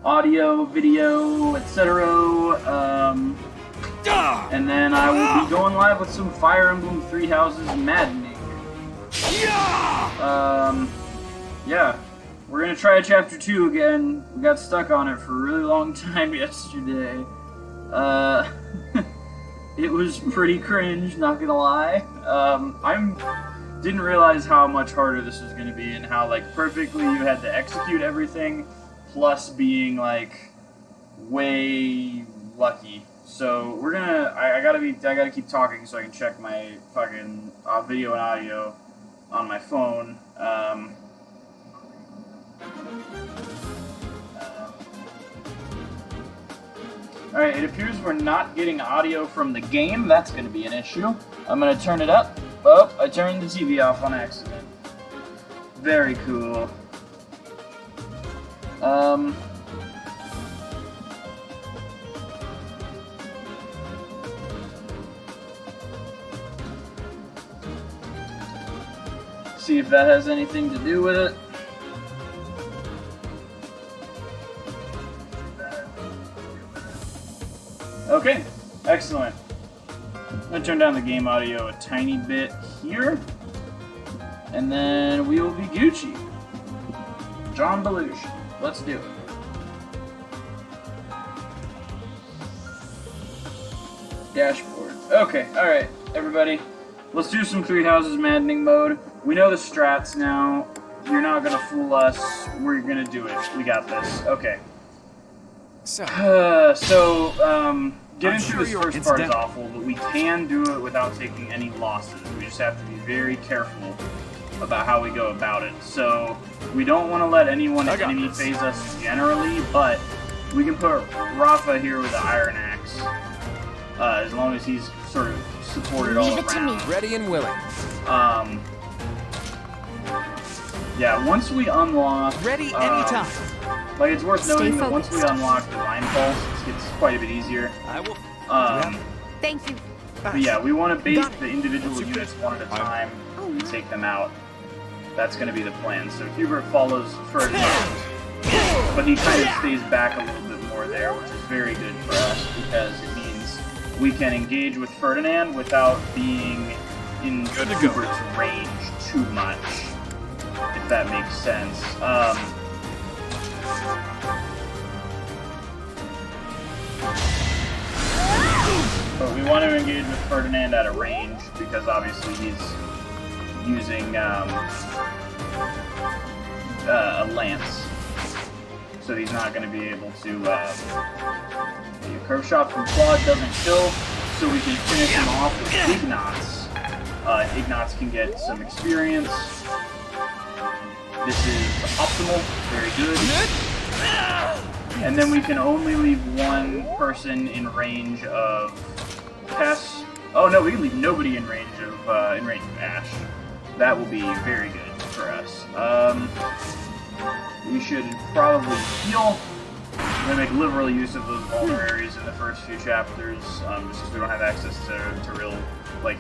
audio, video, etc. And then I will be going live with some Fire Emblem Three Houses Maddening. Yeah. We're gonna try Chapter 2 again. We got stuck on it for a really long time yesterday. It was pretty cringe, not gonna lie. Didn't realize how much harder this was gonna be and how, like, perfectly you had to execute everything, plus being, like, way lucky. So we're gonna, I gotta keep talking so I can check my fucking video and audio on my phone. Alright, it appears we're not getting audio from the game. That's going to be an issue. I'm going to turn it up. Oh, I turned the TV off on accident. Very cool. See if that has anything to do with it. Okay, excellent. I'm going to turn down the game audio a tiny bit here, and then we will be Gucci. John Belushi. Let's do it. Dashboard. Okay, alright, everybody. Let's do some Three Houses Maddening mode. We know the strats now. You're not going to fool us. We're going to do it. We got this. Okay. Getting through this first part is awful, but we can do it without taking any losses. We just have to be very careful about how we go about it. So, we don't want to let anyone enemy phase us generally, but we can put Rafa here with the Iron Axe, as long as he's sort of supported all around. Ready and willing. Yeah, once we unlock... Ready anytime. Like, it's worth noting that once we unlock Divine Pulse, it gets quite a bit easier. I will. Thank you. But yeah, we want to base the individual units one at a time and take them out. That's going to be the plan. So Hubert follows Ferdinand, but he kind of stays back a little bit more there, which is very good for us because it means we can engage with Ferdinand without being in Hubert's range too much, if that makes sense. But we want to engage with Ferdinand at a range because obviously he's using a lance, so he's not going to be able to. The curve shot from Claude doesn't kill, so we can finish him off with Ignatz. Ignatz can get some experience. This is optimal, very good. And then we can only leave one person in range of Tess. Oh no, we can leave nobody in range of Ash. That will be very good for us. We should probably heal. We're gonna make liberal use of those vulneraries in the first few chapters, just because we don't have access to real, like,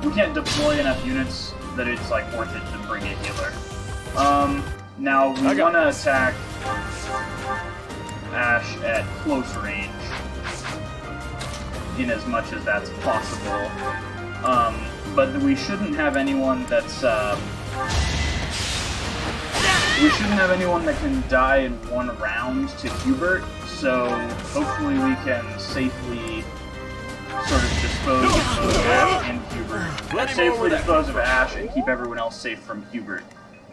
we can't deploy enough units that it's like worth it to bring a healer. Now we want to attack Ash at close range, in as much as that's possible. But we shouldn't have anyone that's we shouldn't have anyone that can die in one round to Hubert. So hopefully we can safely sort of dispose of both Ash and Hubert. Safely dispose of Ash and keep everyone else safe from Hubert.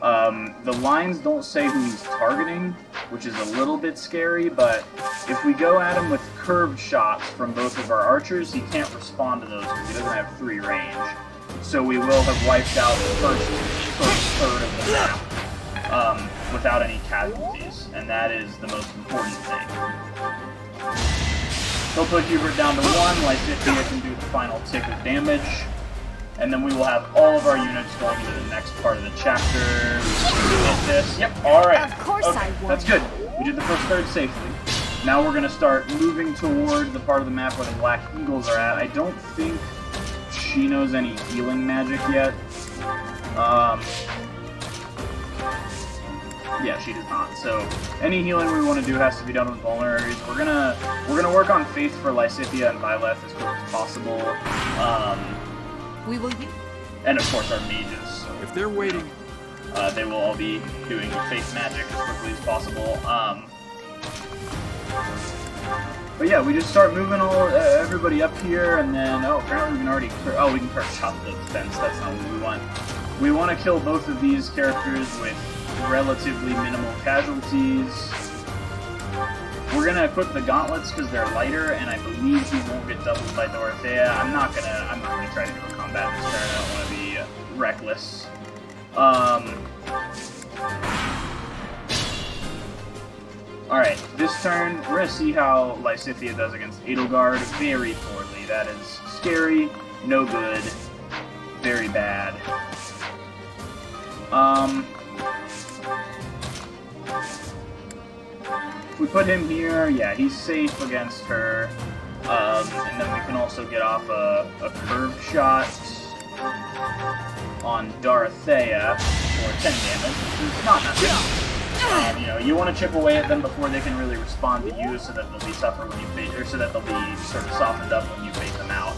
The lines don't say who he's targeting, which is a little bit scary, but if we go at him with curved shots from both of our archers, he can't respond to those because he doesn't have 3 range. So we will have wiped out the first third of the map without any casualties, and that is the most important thing. He'll put Hubert down to 1, Lysithea can do the final tick of damage. And then we will have all of our units going into the next part of the chapter. We did this. Yep, alright. Of course okay, I won. that's good. We did the first third safely. Now we're going to start moving toward the part of the map where the Black Eagles are at. I don't think she knows any healing magic yet. Yeah, she does not. So any healing we want to do has to be done with vulneraries. We're gonna work on Faith for Lysithea and Byleth as quick as possible. We will use. And of course our mages. So, If they're waiting, they will all be doing Faith magic as quickly as possible. But yeah, we just start moving everybody up here, and then apparently we can already we can curse shot the fence. That's not what we want. We want to kill both of these characters with relatively minimal casualties. We're gonna equip the gauntlets because they're lighter, and I believe he won't get doubled by Dorothea. I'm not gonna try to do a combat this turn. I don't want to be reckless. Alright, this turn, we're gonna see how Lysithea does against Edelgard. Very poorly. That is scary, no good, very bad. If we put him here, yeah, he's safe against her. And then we can also get off a curved shot on Dorothea for 10 damage, which is not nothing. You know, you want to chip away at them before they can really respond to you, so that they'll be tougher when you bait, or so that they'll be sort of softened up when you bait them out.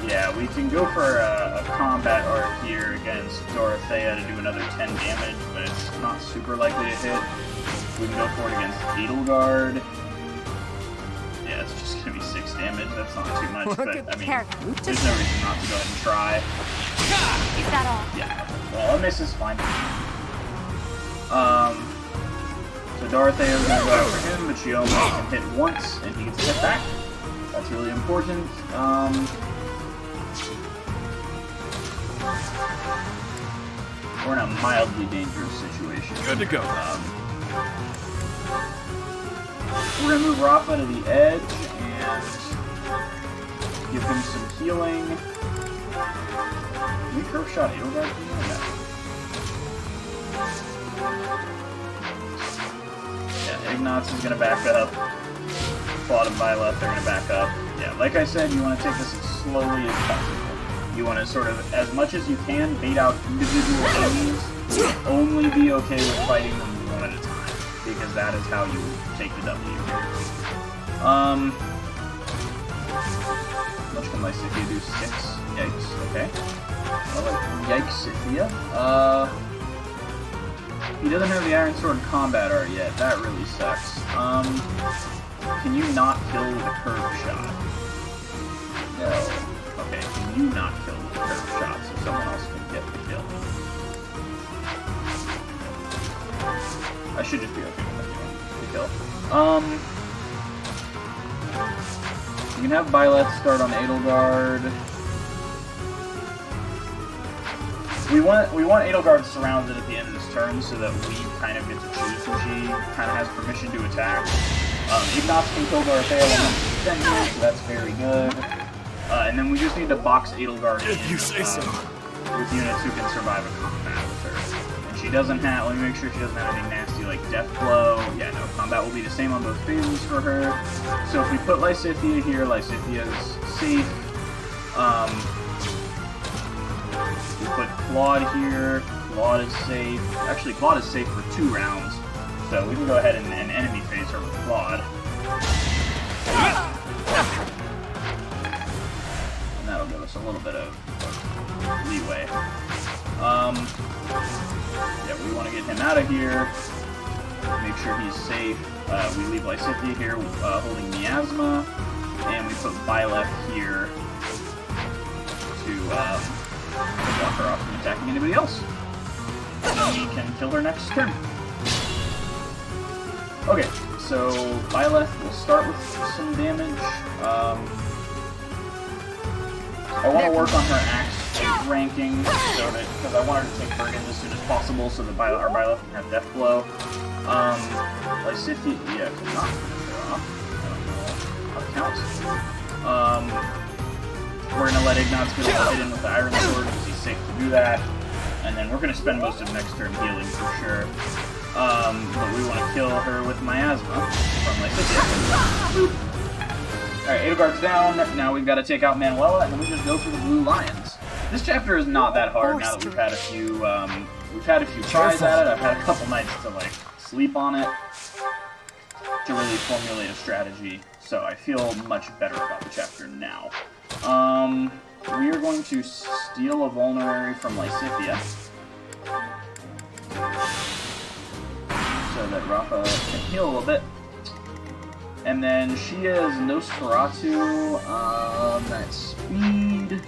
Yeah, we can go for a combat arc here against Dorothea to do another 10 damage, but it's not super likely to hit. We can go for it against Edelgard. Yeah, it's just gonna be 6 damage. That's not too much, but I mean, there's no reason not to go ahead and try. Is that all? Yeah. Well, a miss is fine. So Dorothea is gonna go after him, but she only can hit once, and he gets hit back. That's really important. We're in a mildly dangerous situation. good to go. We're gonna move Rafa to the edge and give him some healing. Can we curve shot Edelgard? Yeah, Ignatz is gonna back up. Claude and Byleth are gonna back up. Yeah, like I said, you want to take this as slowly as possible. You want to sort of, as much as you can, bait out individual enemies. Only be okay with fighting them one at a time, because that is how you take the W. How much can Lysithea do? 6? Yikes, okay. Well, Yikesithea. He doesn't have the Iron Sword combat art yet. That really sucks. Can you not kill with a curved shot? No. Okay, can you not kill with a curved shot so someone else can get the kill? I should just be okay with that kill. You can have Byleth start on Edelgard. We want Edelgard surrounded at the end of this turn so that we kind of get to choose who she kind of has permission to attack. Ignatz can kill Dorothea 100% here, so that's very good. And then we just need to box Edelgard in If you say so. With units who can survive a combat with her. And she doesn't have, let me make sure she doesn't have anything nasty like Death Blow. Yeah, no, combat will be the same on both phases for her. So if we put Lysithea here, Lysithea is safe. We put Claude here, Claude is safe. Actually, Claude is safe for 2 rounds. So we can go ahead and enemy phase her with Claude. And that'll give us a little bit of leeway. Yeah, we want to get him out of here. Make sure he's safe. We leave Lysithea here holding Miasma. And we put Byleth here to block her off from attacking anybody else. And we can kill her next turn. Okay, so Byleth will start with some damage. I want to work on her axe ranking so that, because I want her to take Burden as soon as possible so that our Byleth can have Death Blow. Lysithea, yeah, could not finish her off. I don't know how it counts. We're gonna let Ignatz get a hit in with the Iron Sword because he's safe to do that. And then we're gonna spend most of next turn healing for sure. But we want to kill her with Miasma from Lysithea. Alright, Edelgard's down. Now we've got to take out Manuela, and then we just go for the Blue Lions. This chapter is not that hard now that we've had a few tries at it. I've had a couple nights to like sleep on it to really formulate a strategy, so I feel much better about the chapter now. We are going to steal a vulnerary from Lysithea so that Rafa can heal a little bit. And then she is Nosferatu, at speed.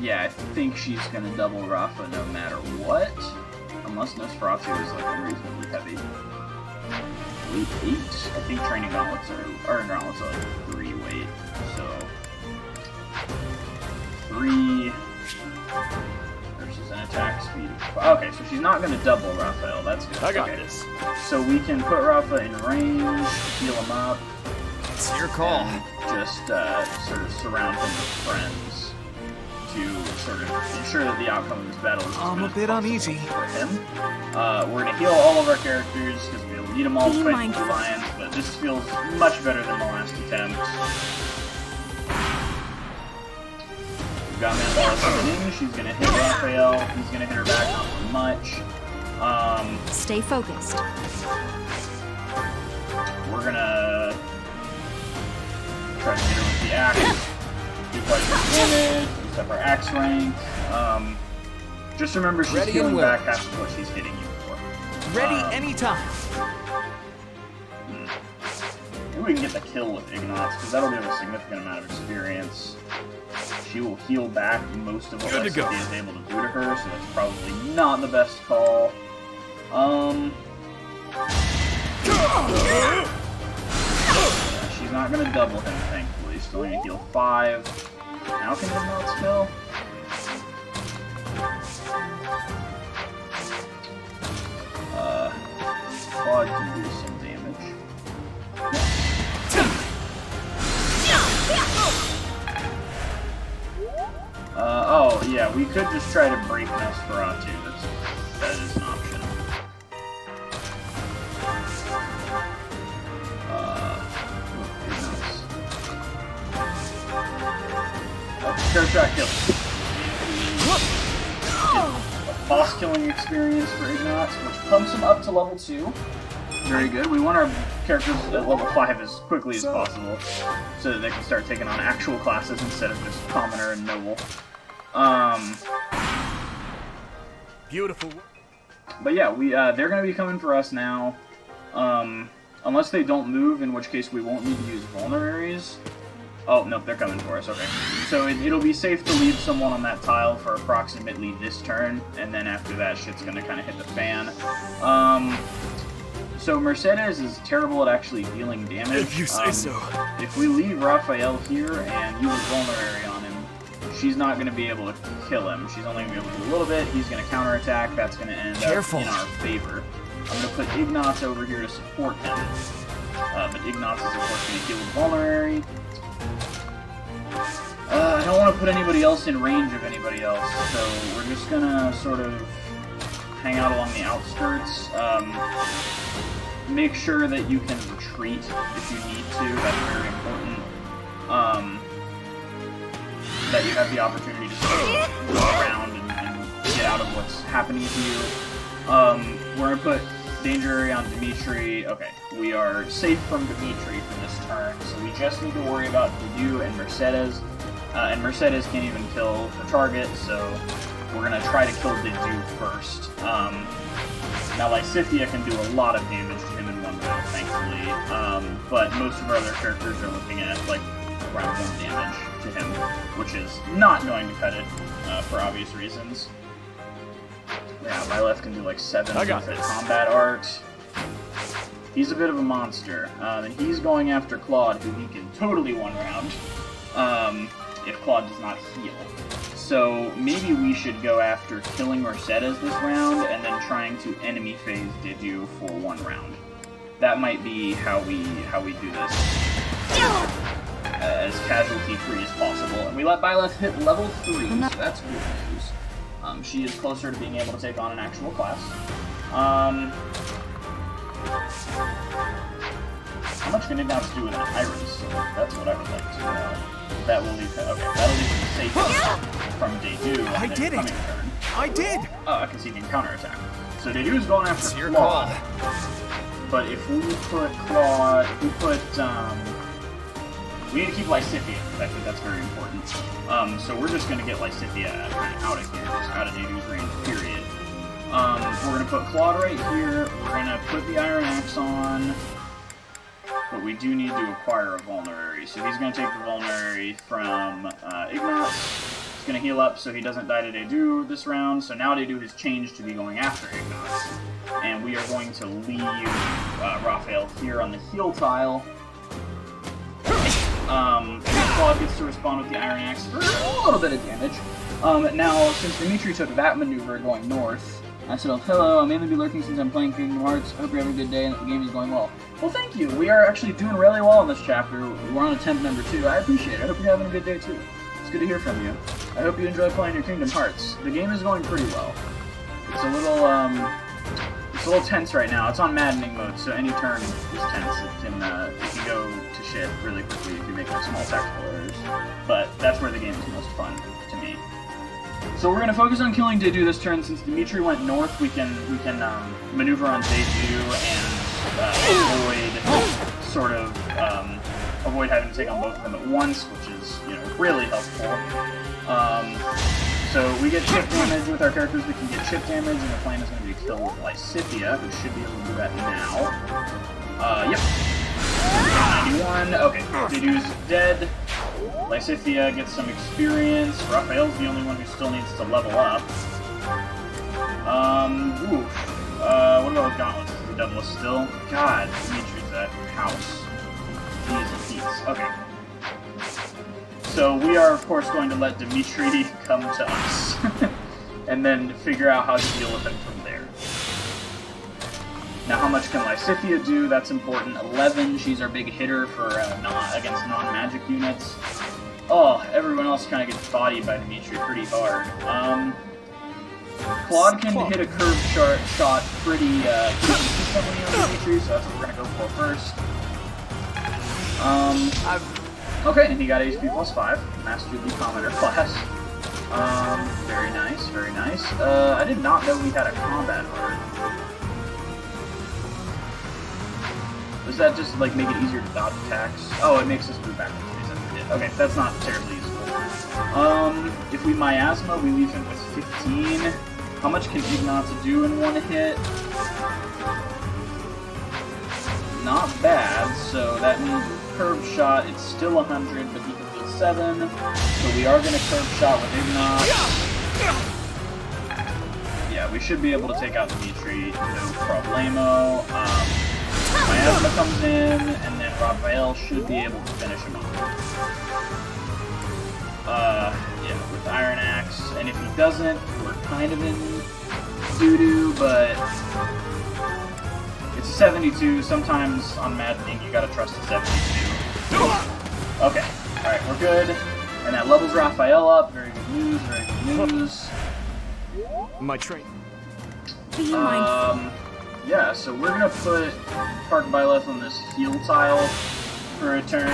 Yeah, I think she's gonna double Rafa no matter what. Unless Nosferatu is like unreasonably heavy. Weight 8? I think training gauntlets are like 3 weight, so 3 versus an attack speed. Okay, so she's not gonna double Raphael, that's good. I got this. So we can put Rafa in range, heal him up. It's your call. And just sort of surround him with friends to sort of ensure that the outcome of this battle is I'm a bit uneasy for him. We're gonna heal all of our characters because we'll need them all to fight the lions, but this feels much better than the last attempt. We've got Mandala coming in. She's gonna hit Raphael. He's gonna hit her back, not for much. Stay focused. We're gonna try to hit her with the axe. Do quite a bit of damage. Boost up our axe rank. Just remember she's healing back half of what she's hitting you for. Ready anytime. Maybe we can get the kill with Ignatz, because that'll give a significant amount of experience. She will heal back most of what Lysithea is able to do to her, so that's probably not the best call. Yeah, she's not going to double him, thankfully. Still going to heal 5. Now can Ignatz kill? Claude can do some damage. Oh, yeah, we could just try to break Nosferatu. That is an option. Sure shot kill. Boss killing experience for Ignatz, which pumps him up to level 2. Very good. We want our characters at level 5 as quickly as possible, so that they can start taking on actual classes instead of just commoner and noble. Beautiful. But yeah, they're going to be coming for us now. Unless they don't move, in which case we won't need to use vulneraries. Oh, nope, they're coming for us, okay. So it'll be safe to leave someone on that tile for approximately this turn, and then after that, shit's gonna kind of hit the fan. So Mercedes is terrible at actually dealing damage. If you say so. If we leave Raphael here and use vulnerary on him, she's not gonna be able to kill him. She's only gonna be able to do a little bit. He's gonna counterattack. That's gonna end up in our favor. I'm gonna put Ignatz over here to support him. But Ignatz is of course gonna heal with vulnerary. I don't want to put anybody else in range of anybody else, so we're just gonna sort of hang out along the outskirts. Make sure that you can retreat if you need to, that's very important. That you have the opportunity to sort of go around and get out of what's happening to you. We're gonna put danger area on Dimitri. Okay, we are safe from Dimitri for this turn, so we just need to worry about Didu and Mercedes. And Mercedes can't even kill the target, so we're gonna try to kill Didu first. Now Lysithea can do a lot of damage to him in one go, thankfully, but most of our other characters are looking at like around 1 damage to him, which is not going to cut it for obvious reasons. Yeah, my left can do like 7 with a combat art. He's a bit of a monster, and he's going after Claude, who he can totally one-round if Claude does not heal. So maybe we should go after killing Mercedes this round, and then trying to enemy phase Didu for 1 round. That might be how we do this as casualty-free as possible. And we let Byleth hit level 3, so that's good news. She is closer to being able to take on an actual class. How much can Ignatz do with an Iron Sword? That's what I would like to know. That will leave him. Okay, that'll leave him safest from Dedu on I the did it. incoming turn. I did. Because he can counterattack. So Dedu's going after It's your Claude. call. But if we put Claude, we need to keep Lysithea protected, that's very important. So we're just going to get Lysithea out of here, just out of Dedu's range, period. We're going to put Claude right here, we're going to put the Iron Axe on, but we do need to acquire a Vulnerary. So he's going to take the Vulnerary from Ignatz. He's going to heal up so he doesn't die to Dedu this round, so now Dedu has changed to be going after Ignatz. And we are going to leave Raphael here on the heal tile. Claude gets to respond with the Iron Axe for a little bit of damage. Now, since Dimitri took that maneuver going north, I said, oh, hello, I may be lurking since I'm playing Kingdom Hearts. I hope you're having a good day and that the game is going well. Well, thank you. We are actually doing really well in this chapter. We're on attempt number 2. I appreciate it. I hope you're having a good day, too. It's good to hear from you. I hope you enjoy playing your Kingdom Hearts. The game is going pretty well. It's a little tense right now. It's on Maddening mode, so any turn is tense. It can go to shit really quickly if you make small tactical errors. But that's where the game is most fun to me. So we're going to focus on killing Dedu this turn. Since Dimitri went north, we can maneuver on Dedu and avoid having to take on both of them at once, which is really helpful. So we get chip damage with our characters. We can get chip damage, and the plan is going to be to kill Lysithea, who should be able to do that now. Yep. 91. Okay, Dedu's dead. Lysithea gets some experience. Raphael's the only one who still needs to level up. What about those gauntlets? Is the double still? God, Dimitri's at house. Easy peats. Okay. So we are, of course, going to let Dimitri come to us. And then figure out how to deal with him from there. Now, how much can Lysithea do? That's important. 11. She's our big hitter for against non-magic units. Oh, everyone else kind of gets bodied by Dimitri pretty hard. Claude can hit a curved shot pretty consistently on Dimitri, so that's what we're going to go for first. Okay, and he got HP plus 5. Mastered the Commoner class. Very nice, very nice. I did not know we had a combat heart. Does that just, make it easier to dodge attacks? Oh, it makes us move backwards. Okay, that's not terribly useful. If we Miasma, we leave him with 15. How much can Ignatz do in one hit? Not bad, so that means with Curved Shot, it's still 100, but he can do 7. So we are going to Curved Shot with Ignatz. Yeah, we should be able to take out Dimitri, no problemo. Miasma comes in, and then Raphael should be able to finish him off. Yeah, with Iron Axe, and if he doesn't, we're kind of in doo-doo, but it's a 72. Sometimes on Maddening, you gotta trust a 72. Okay, alright, we're good. And that levels Raphael up. Very good news, very good news. My train. Be mindful. Yeah, so we're gonna put Park Byleth on this heal tile for a turn.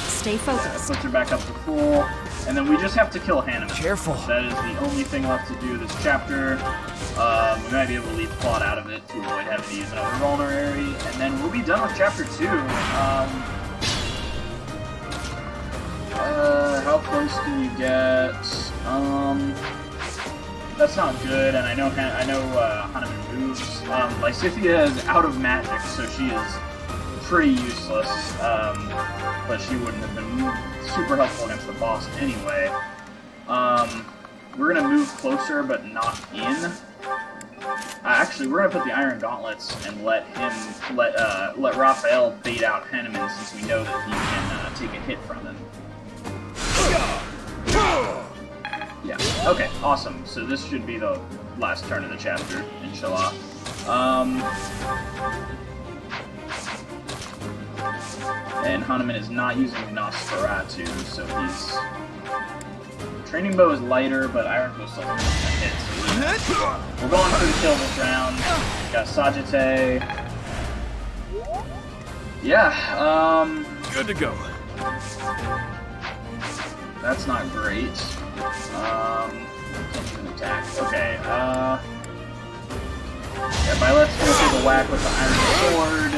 Stay focused. Puts her back up to full, and then we just have to kill Hannah. Careful. That is the only thing left to do this chapter. We might be able to leave Claude out of it to avoid having to use another Vulnerary, and then we'll be done with chapter 2. How close can you get? That's not good, and I know Hannah moves. Lysithea is out of magic, so she is pretty useless, but she wouldn't have been super helpful against the boss anyway. We're gonna move closer, but not in. Actually, we're gonna put the Iron Gauntlets and let Raphael bait out Henneman, since we know that he can take a hit from him. Yeah. Okay. Awesome. So this should be the last turn of the chapter, inshallah. And Hanuman is not using Nosferatu, so he's... Training Bow is lighter, but Iron Bow still has a hit. So we're going for the kill this round. Got Sagittae. Yeah, Good to go. That's not great. Something to attack. Okay, yeah, Violet's gonna take a whack with the Iron Sword,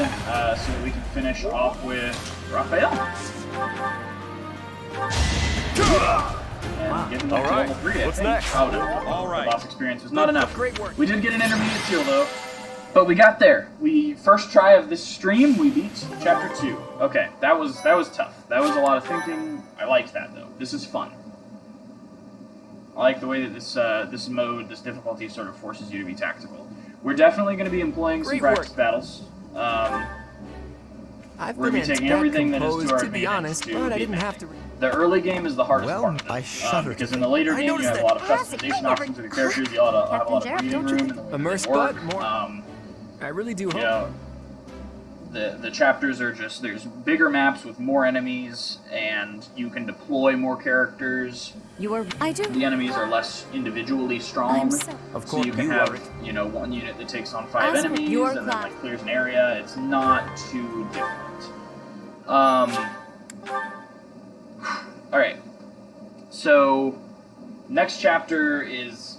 so that we can finish off with Raphael. And give him the level 3, I What's think. next? Oh, no. All right. The boss experience was not enough. Great work. We did get an intermediate seal, though. But we got there. First try of this stream, we beat Chapter 2. Okay, that was tough. That was a lot of thinking. I liked that, though. This is fun. I like the way that this difficulty sort of forces you to be tactical. We're definitely going to be employing some practice battles. We're going to be taking everything that is to our advantage to I beat didn't that. have to. The early game is the hardest Well, part of I it, shudder because in the later game you have a lot of customization options with your characters, you have a lot of breathing room, and the way that Immerse they work. butt more. I really do hope. You know, the chapters are just, there's bigger maps with more enemies, and you can deploy more characters. I do. The enemies are less individually strong, I'm so. Of so course, you can have, you know, one unit that takes on 5 As for enemies, your and then class. like clears an area. It's not too difficult. Alright. So, next chapter is,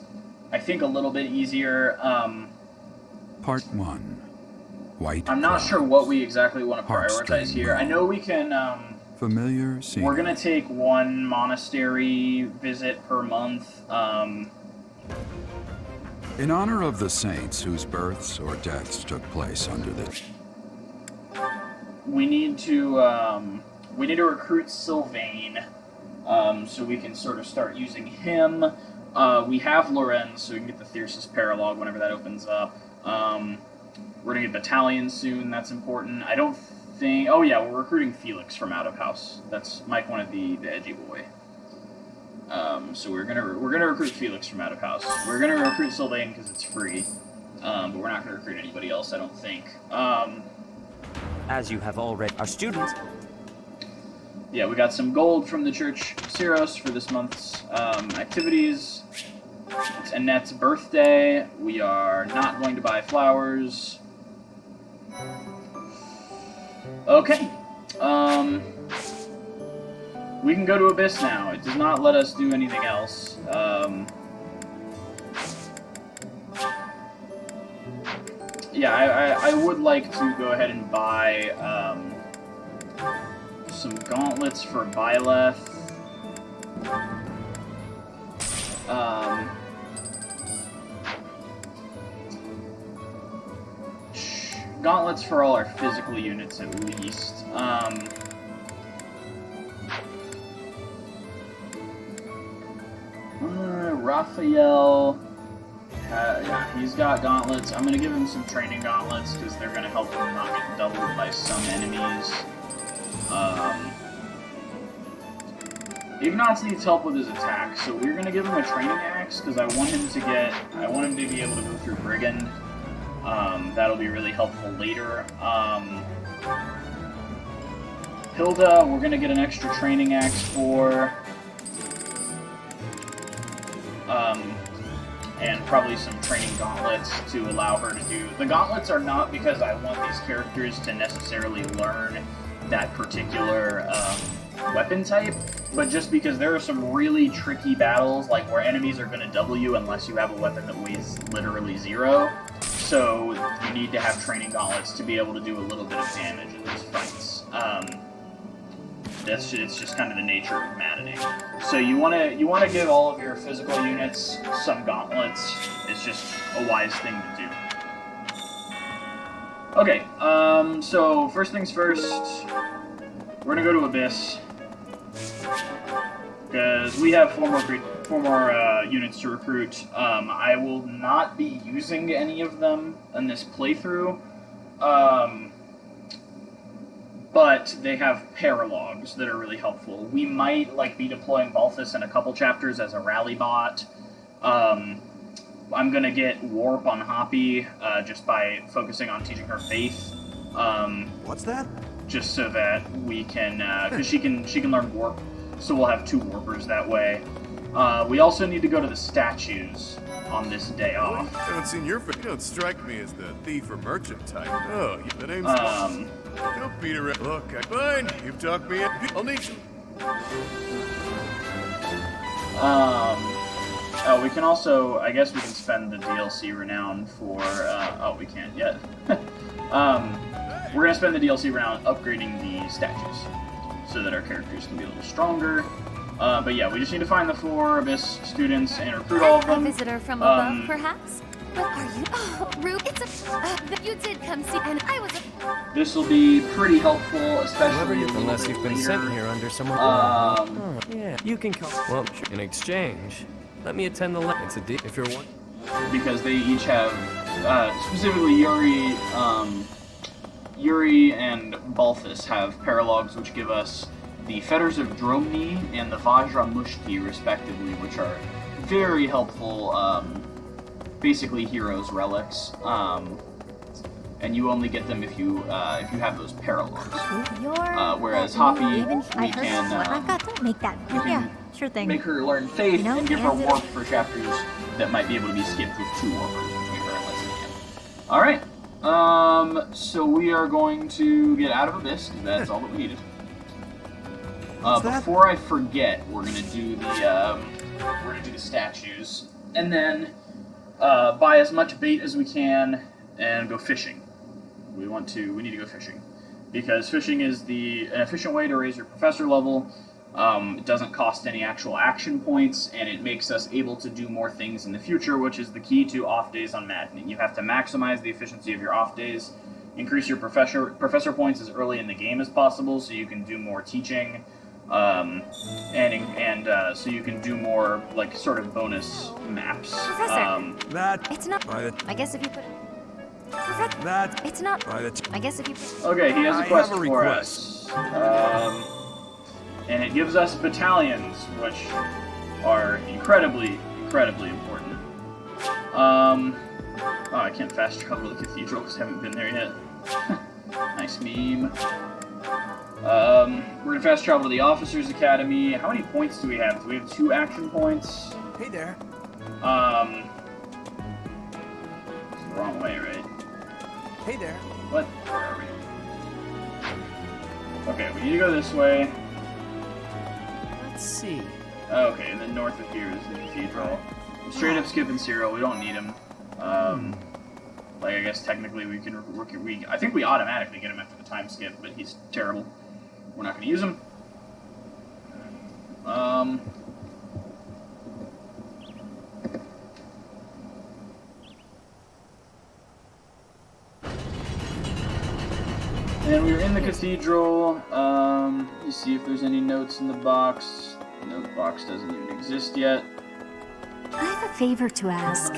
I think, a little bit easier. Part 1. White I'm not Cloud. sure what we exactly want to Heartstring prioritize here. I Moon. know we can, Familiar scene. we're gonna take one monastery visit per month. In honor of the saints whose births or deaths took place under this. We need to recruit Sylvain, so we can sort of start using him. We have Lorenz, so we can get the Thyrsus Paralog whenever that opens up. We're gonna get Battalion soon, that's important. I don't think... Oh yeah, we're recruiting Felix from Out of House. That's Mike wanted the edgy boy. So we're gonna recruit Felix from Out of House. We're gonna recruit Sylvain because it's free, but we're not gonna recruit anybody else, I don't think. As you have already, our students. Yeah, we got some gold from the Church of Syros for this month's activities. It's Annette's birthday. We are not going to buy flowers. Okay. We can go to Abyss now. It does not let us do anything else. Yeah, I would like to go ahead and buy some gauntlets for Byleth. Gauntlets for all our physical units at least. Raphael, yeah, he's got gauntlets. I'm gonna give him some training gauntlets because they're gonna help him not get doubled by some enemies. Ignatz needs help with his attack, so we're gonna give him a training axe because I want him to be able to go through Brigand. That'll be really helpful later. Hilda, we're gonna get an extra training axe for. And probably some training gauntlets to allow her to do... The gauntlets are not because I want these characters to necessarily learn that particular weapon type, but just because there are some really tricky battles, like where enemies are going to double you unless you have a weapon that weighs literally 0. So you need to have training gauntlets to be able to do a little bit of damage in those fights. It's just kind of the nature of Maddening. So you want to give all of your physical units some gauntlets. It's just a wise thing to do. Okay, so first things first, we're gonna go to Abyss because we have four more units to recruit. I will not be using any of them in this playthrough. But they have paralogs that are really helpful. We might be deploying Balthus in a couple chapters as a rally bot. I'm gonna get Warp on Hoppy just by focusing on teaching her Faith. What's that? Just so that we can, because she can learn Warp, so we'll have 2 Warpers that way. We also need to go to the statues on this day off. I haven't seen your face. You don't strike me as the thief or merchant type. Oh, the name's... Don't beat around. Look, fine. You've talked me in. I'll need you. Oh, we can also, I guess we can spend the DLC renown for, oh, we can't yet. We're gonna spend the DLC renown upgrading the statues, so that our characters can be a little stronger. But yeah, we just need to find the 4 Abyss students and recruit all of them. A visitor from above, perhaps? What are you? Oh, Rube, you did come see, and I was This will be pretty helpful, especially Unless you've been later. sent here under someone. Yeah, you can come. Well, in exchange, let me attend the. It's a deal. If you're one. Because they each have, specifically Yuri and Balthus have paralogs which give us the Fetters of Dromni and the Vajra Mushti, respectively, which are very helpful, basically heroes' relics. And you only get them if you have those paralogs. Whereas Hoppy, we can don't make that. yeah, sure thing. make her learn Faith You know, and give her and warp for chapters that might be able to be skipped with 2 warpers between her and Leslie. Alright, so we are going to get out of Abyss, because that's all that we needed. Before I forget, we're gonna do the statues, and then buy as much bait as we can and go fishing. We need to go fishing, because fishing is an efficient way to raise your professor level. It doesn't cost any actual action points, and it makes us able to do more things in the future, which is the key to off days on Maddening. You have to maximize the efficiency of your off days, increase your professor points as early in the game as possible, so you can do more teaching, and so you can do more like sort of bonus maps. Professor. That. It's not. I guess if you put. Professor. That. It's not. I guess if you put. Okay, he has a quest have a for request. us. And it gives us battalions, which are incredibly important. Oh, I can't fast travel to the cathedral because I haven't been there yet. Nice meme. We're gonna fast travel to the Officers Academy. How many points do we have? Do we have 2 action points? Hey there. It's the wrong way, right? Hey there. What? Where are we? Okay, we need to go this way. Let's see. Okay, and then north of here is the cathedral. I'm straight up skipping Cyril. We don't need him. Like, I guess technically we can. I think we automatically get him after the time skip, but he's terrible. We're not going to use him. And we were in the cathedral. You see if there's any notes in the box. No, the box doesn't even exist yet. I have a favor to ask.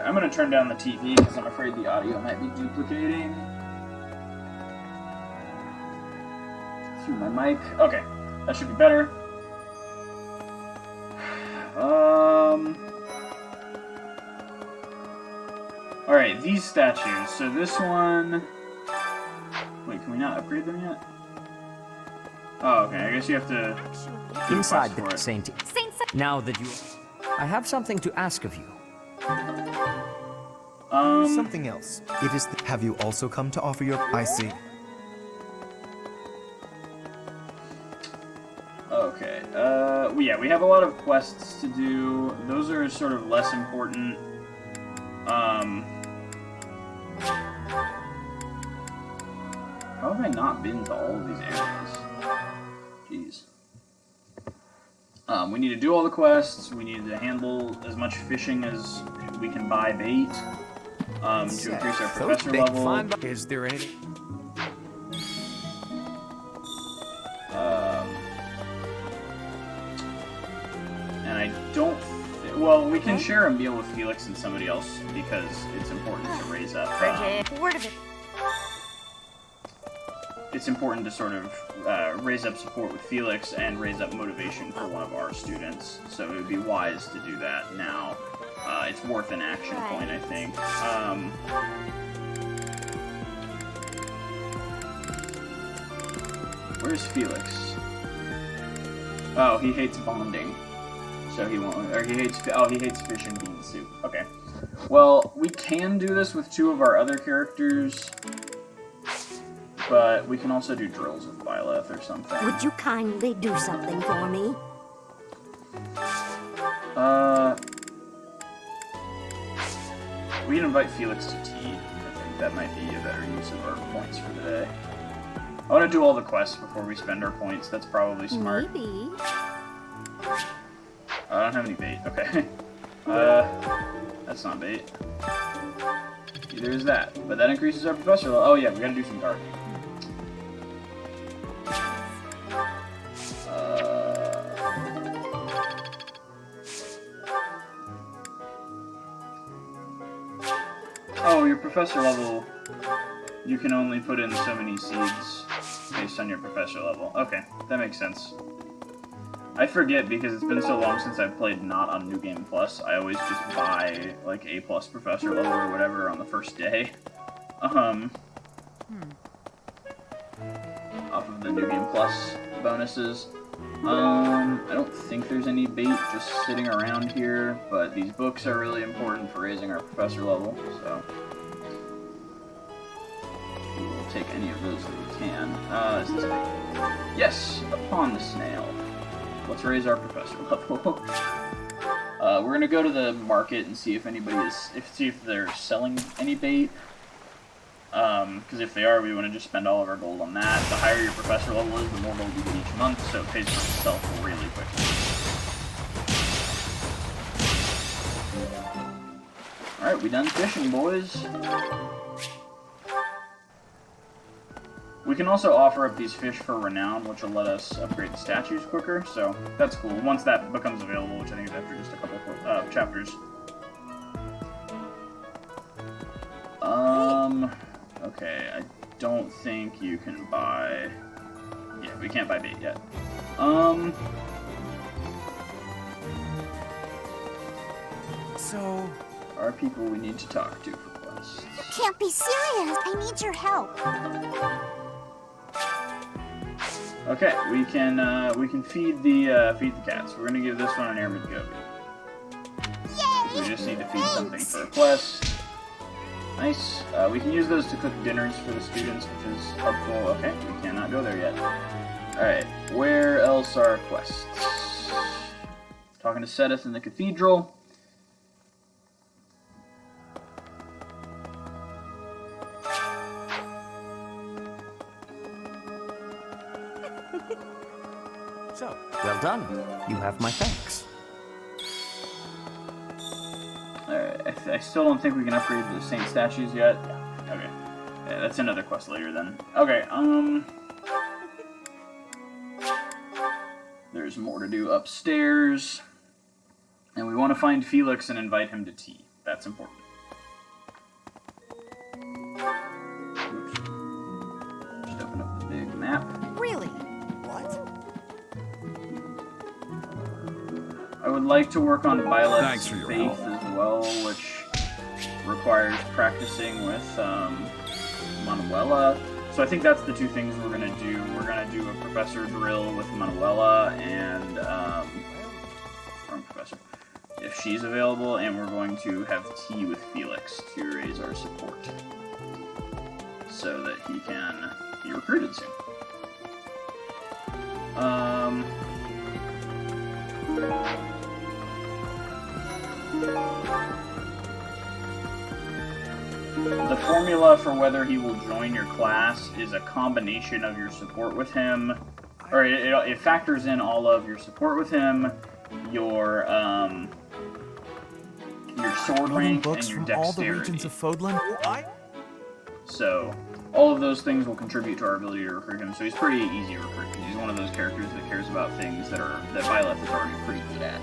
I'm going to turn down the TV because I'm afraid the audio might be duplicating. Through my mic. Okay, that should be better. Alright, these statues. So this one... Wait, can we not upgrade them yet? Oh, okay, I guess you have to... Inside for the it. Saint. Now that you... I have something to ask of you. Something else. It is. Have you also come to offer your? I see. Okay. Yeah, we have a lot of quests to do. Those are sort of less important. How have I not been to all of these areas? Jeez. We need to do all the quests. We need to handle as much fishing as we can buy bait to increase our professor level. Is there any? And I don't... Well, we can share a meal with Felix and somebody else because it's important to raise up... Word of it. it's important to sort of raise up support with Felix and raise up motivation for one of our students. So it would be wise to do that now. It's worth an action point, I think. Where's Felix? Oh, he hates bonding. So he won't, or he hates fish and bean soup. Okay. Well, we can do this with two of our other characters. but we can also do drills with Byleth or something. Would you kindly do something for me? We can invite Felix to tea. I think that might be a better use of our points for the day. I want to do all the quests before we spend our points. That's probably smart. Maybe. I don't have any bait. Okay. That's not bait. Either is that. But that increases our professor level. Oh yeah, we gotta do some gardening. Oh, your professor level, you can only put in so many seeds based on your professor level. Okay, that makes sense. I forget because it's been so long since I've played not on New Game Plus. I always just buy like A+ professor level or whatever on the first day. Off of the New Game Plus bonuses. I don't think there's any bait just sitting around here, but these books are really important for raising our professor level, so we will take any of those that we can. Is this bait? Yes, upon the snail. Let's raise our professor level. We're gonna go to the market and see if anybody is, see if they're selling any bait. Because if they are, we want to just spend all of our gold on that. The higher your professor level is, the more gold you get each month, so it pays for itself really quickly. Alright, we done fishing, boys. We can also offer up these fish for renown, which will let us upgrade the statues quicker, so that's cool. Once that becomes available, which I think is after just a couple chapters. Okay, I don't think you can buy... Yeah, we can't buy bait yet. So... Are people we need to talk to for quests? You can't be serious. I need your help. Okay, we can feed the cats. We're gonna give this one an airman goby. Yay! We just need to feed something for a quest. Nice. We can use those to cook dinners for the students, which is helpful. Okay, we cannot go there yet. Alright, where else are quests? Talking to Sedith in the cathedral. So, well done. You have my thanks. Alright, I still don't think we can upgrade the saint statues yet. Yeah, okay. Yeah, that's another quest later then. Okay, there's more to do upstairs. And we want to find Felix and invite him to tea. That's important. Oops. Just open up the big map. Really? I would like to work on Thanks Byleth's for your faith help. as well, which requires practicing with Manuela. So I think that's the two things we're going to do. We're going to do a professor drill with Manuela and professor, if she's available, and we're going to have tea with Felix to raise our support so that he can be recruited soon. The formula for whether he will join your class is a combination of your support with him, or it factors in all of your support with him, your sword rank, books and your from all the dexterity. regions of Fodlan. So all of those things will contribute to our ability to recruit him. So he's pretty easy to recruit. He's one of those characters that cares about things that Byleth is already pretty good at.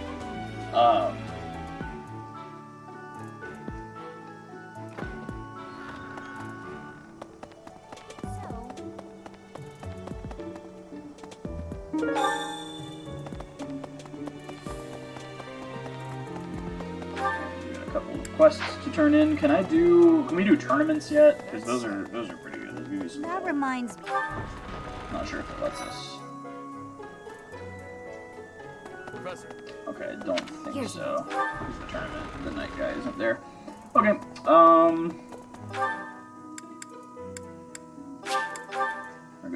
Quests to turn in. Can we do tournaments yet? Because those are pretty good. Those give you some That gold. reminds me. Not sure if it lets us. Professor. Okay, I don't think Here's so. Here's the tournament. The night guy isn't there. Okay.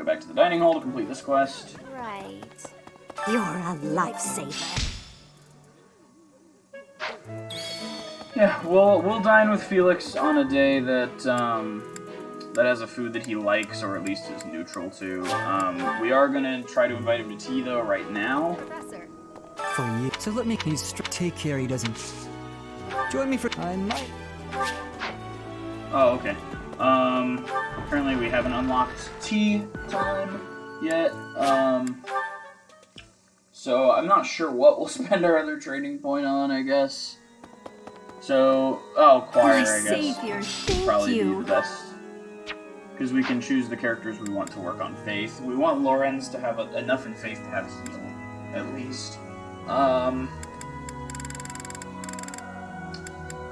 back to the dining hall to complete this quest. Right. You're a lifesaver. Yeah, we'll dine with Felix on a day that that has a food that he likes, or at least is neutral to. We are gonna try to invite him to tea though right now. Professor. For you. So let me take care he doesn't. Join me for. I might. Oh, okay. Apparently we haven't unlocked tea time yet. So I'm not sure what we'll spend our other training point on, I guess. So, choir, I guess. Savior, Probably thank be you. the best. Because we can choose the characters we want to work on faith. We want Lorenz to have enough in faith to have heal, at least.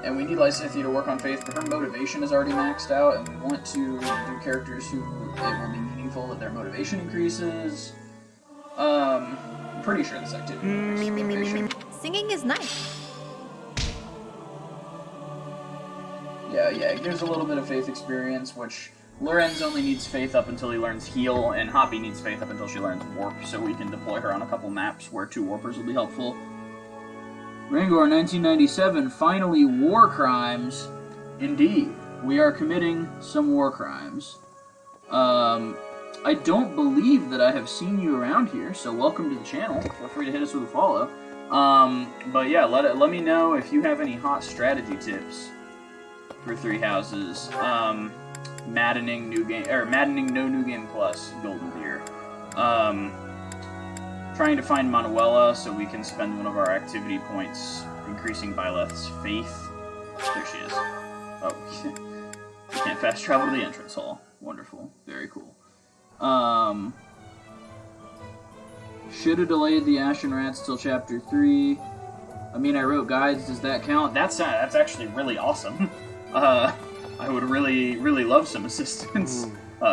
And we need Lysithea to work on faith, but her motivation is already maxed out, and we want to do characters who it will be meaningful that their motivation increases. I'm pretty sure this activity increases motivation. Singing is nice. Yeah, it gives a little bit of faith experience, which Lorenz only needs faith up until he learns heal, and Hoppy needs faith up until she learns warp, so we can deploy her on a couple maps where 2 warpers will be helpful. Rangor 1997, finally war crimes. Indeed, we are committing some war crimes. I don't believe that I have seen you around here, so welcome to the channel. Feel free to hit us with a follow. But yeah, let me know if you have any hot strategy tips for 3 houses. Maddening new game, or Maddening no new game plus golden deer. Trying to find Manuela so we can spend one of our activity points increasing Byleth's faith. There she is. Oh, we can't fast travel to the entrance hall. Wonderful. Very cool. Should have delayed the Ashen Rats till chapter 3. I mean, I wrote guides. Does that count? That's actually really awesome. I would really love some assistance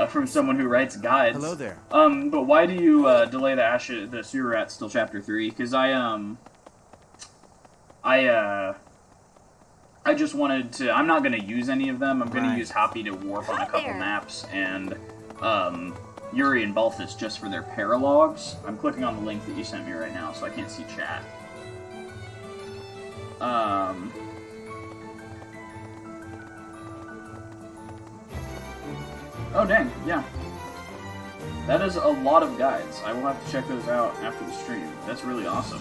from someone who writes guides. Hello there. But why do you delay the Sewer Rats till chapter 3? Because I just wanted to. I'm not gonna use any of them. I'm gonna use Hoppy to warp on a couple maps, and Yuri and Balthus just for their paralogs. I'm clicking on the link that you sent me right now, so I can't see chat. Oh dang, yeah. That is a lot of guides. I will have to check those out after the stream. That's really awesome.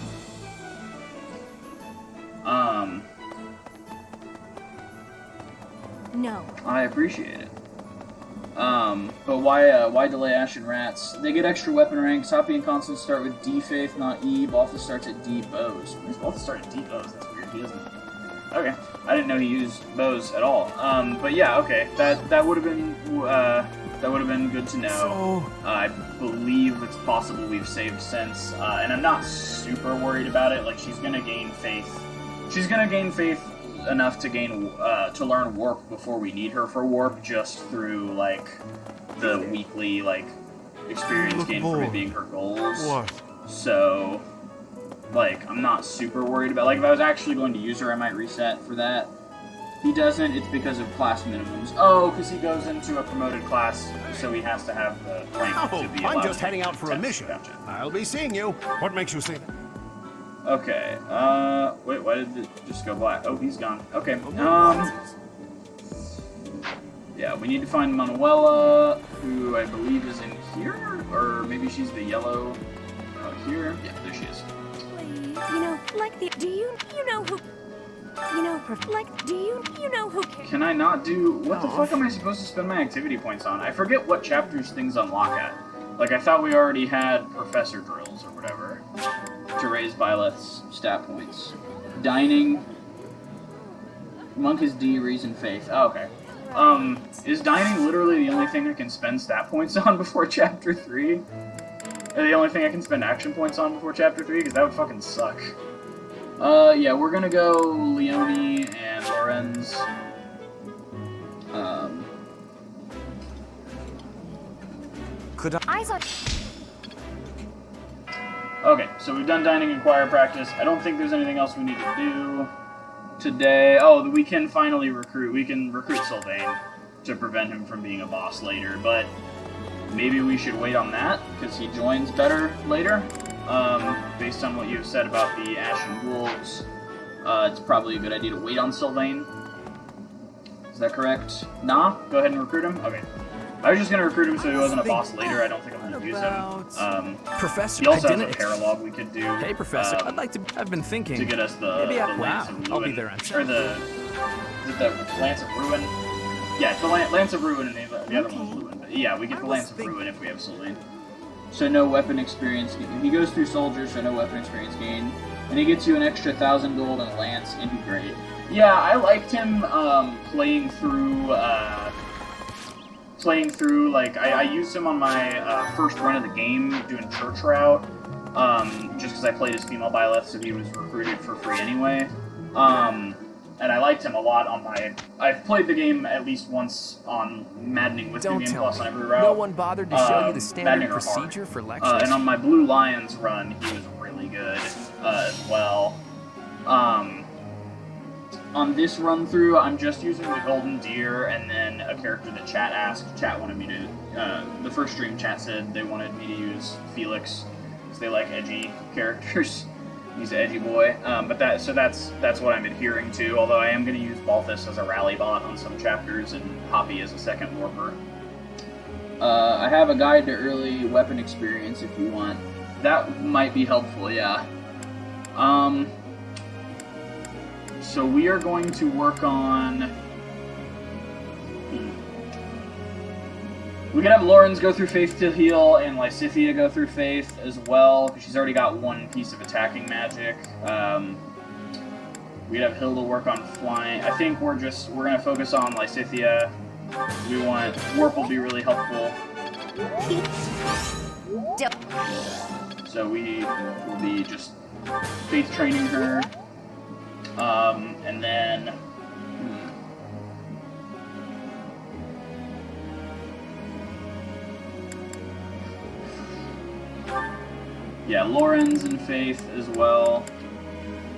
No. I appreciate it. But why delay Ashen Rats? They get extra weapon ranks. Hoppy and Constance start with D Faith, not E. Balthus starts at D Bows. Why does Balthus start at D Bows? That's weird. He doesn't. Okay, I didn't know he used bows at all. But yeah, okay. That would have been good to know. I believe it's possible we've saved since, and I'm not super worried about it. Like, she's gonna gain faith. She's gonna gain faith enough to to learn warp before we need her for warp, just through like the weekly experience gain from it being her goals. What? So, like, I'm not super worried about. Like, if I was actually going to use her, I might reset for that. He doesn't. It's because of class minimums. Oh, because he goes into a promoted class, so he has to have the rank to be allowed. I'm just heading out for a mission. Gotcha. I'll be seeing you. What makes you say that? Okay, wait, why did it just go black? Oh, he's gone. Okay, yeah, we need to find Manuela, who I believe is in here, or maybe she's the yellow, here? Yeah, there she is. You know, like the. Do you know who? You know, do you know who cares? Can I not do... What the fuck am I supposed to spend my activity points on? I forget what chapters things unlock at. Like, I thought we already had professor drills or whatever to raise Byleth's stat points. Dining. Monk is D, Reason, Faith. Oh, okay. Is dining literally the only thing I can spend stat points on before chapter 3? Or the only thing I can spend action points on before chapter 3? Because that would fucking suck. Yeah, we're gonna go Leone and Lorenz. Could I saw. Okay, so we've done dining and choir practice. I don't think there's anything else we need to do today. Oh, we can finally recruit. We can recruit Sylvain to prevent him from being a boss later, but maybe we should wait on that, because he joins better later. Based on what you've said about the Ashen Wolves, it's probably a good idea to wait on Sylvain. Is that correct? Nah? Go ahead and recruit him? Okay. I was just going to recruit him so he wasn't a boss later. I don't think I'm going to use him. Professor, he also I has a didn't paralogue we could do. Hey, Professor, I'd like to... I've been thinking... To get us the Lance of Ruin. I'll be there on Or the... Is it the Lance of Ruin? Yeah, it's the Lance of Ruin and the other one's Ruin. But yeah, we get the Lance of Ruin if we have Sylvain. So no weapon experience gain. He goes through soldiers, so no weapon experience gain. And he gets you an extra 1,000 gold and a lance, and he's great. Yeah, I liked him playing through, like, I used him on my first run of the game, doing Church Route, just because I played as female Byleth, so he was recruited for free anyway. And I liked him a lot on my... I've played the game at least once on Maddening with New Game Plus on every route. No one bothered to show you the standard procedure for lectures? And on my Blue Lions run, he was really good as well. On this run-through, I'm just using the Golden Deer and then a character that chat asked. Chat wanted me to... the first stream, chat said they wanted me to use Felix, because they like edgy characters. He's an edgy boy. But that's what I'm adhering to, although I am going to use Balthus as a rally bot on some chapters and Hoppy as a second warper. I have a guide to early weapon experience if you want. That might be helpful, yeah. So we are going to work on... We could have Lorenz go through Faith to heal, and Lysithea go through Faith as well, because she's already got one piece of attacking magic. We'd have Hilda work on flying. I think we're going to focus on Lysithea. Warp will be really helpful. So we will be just Faith training her. And then... Yeah, Lorenz and Faith as well.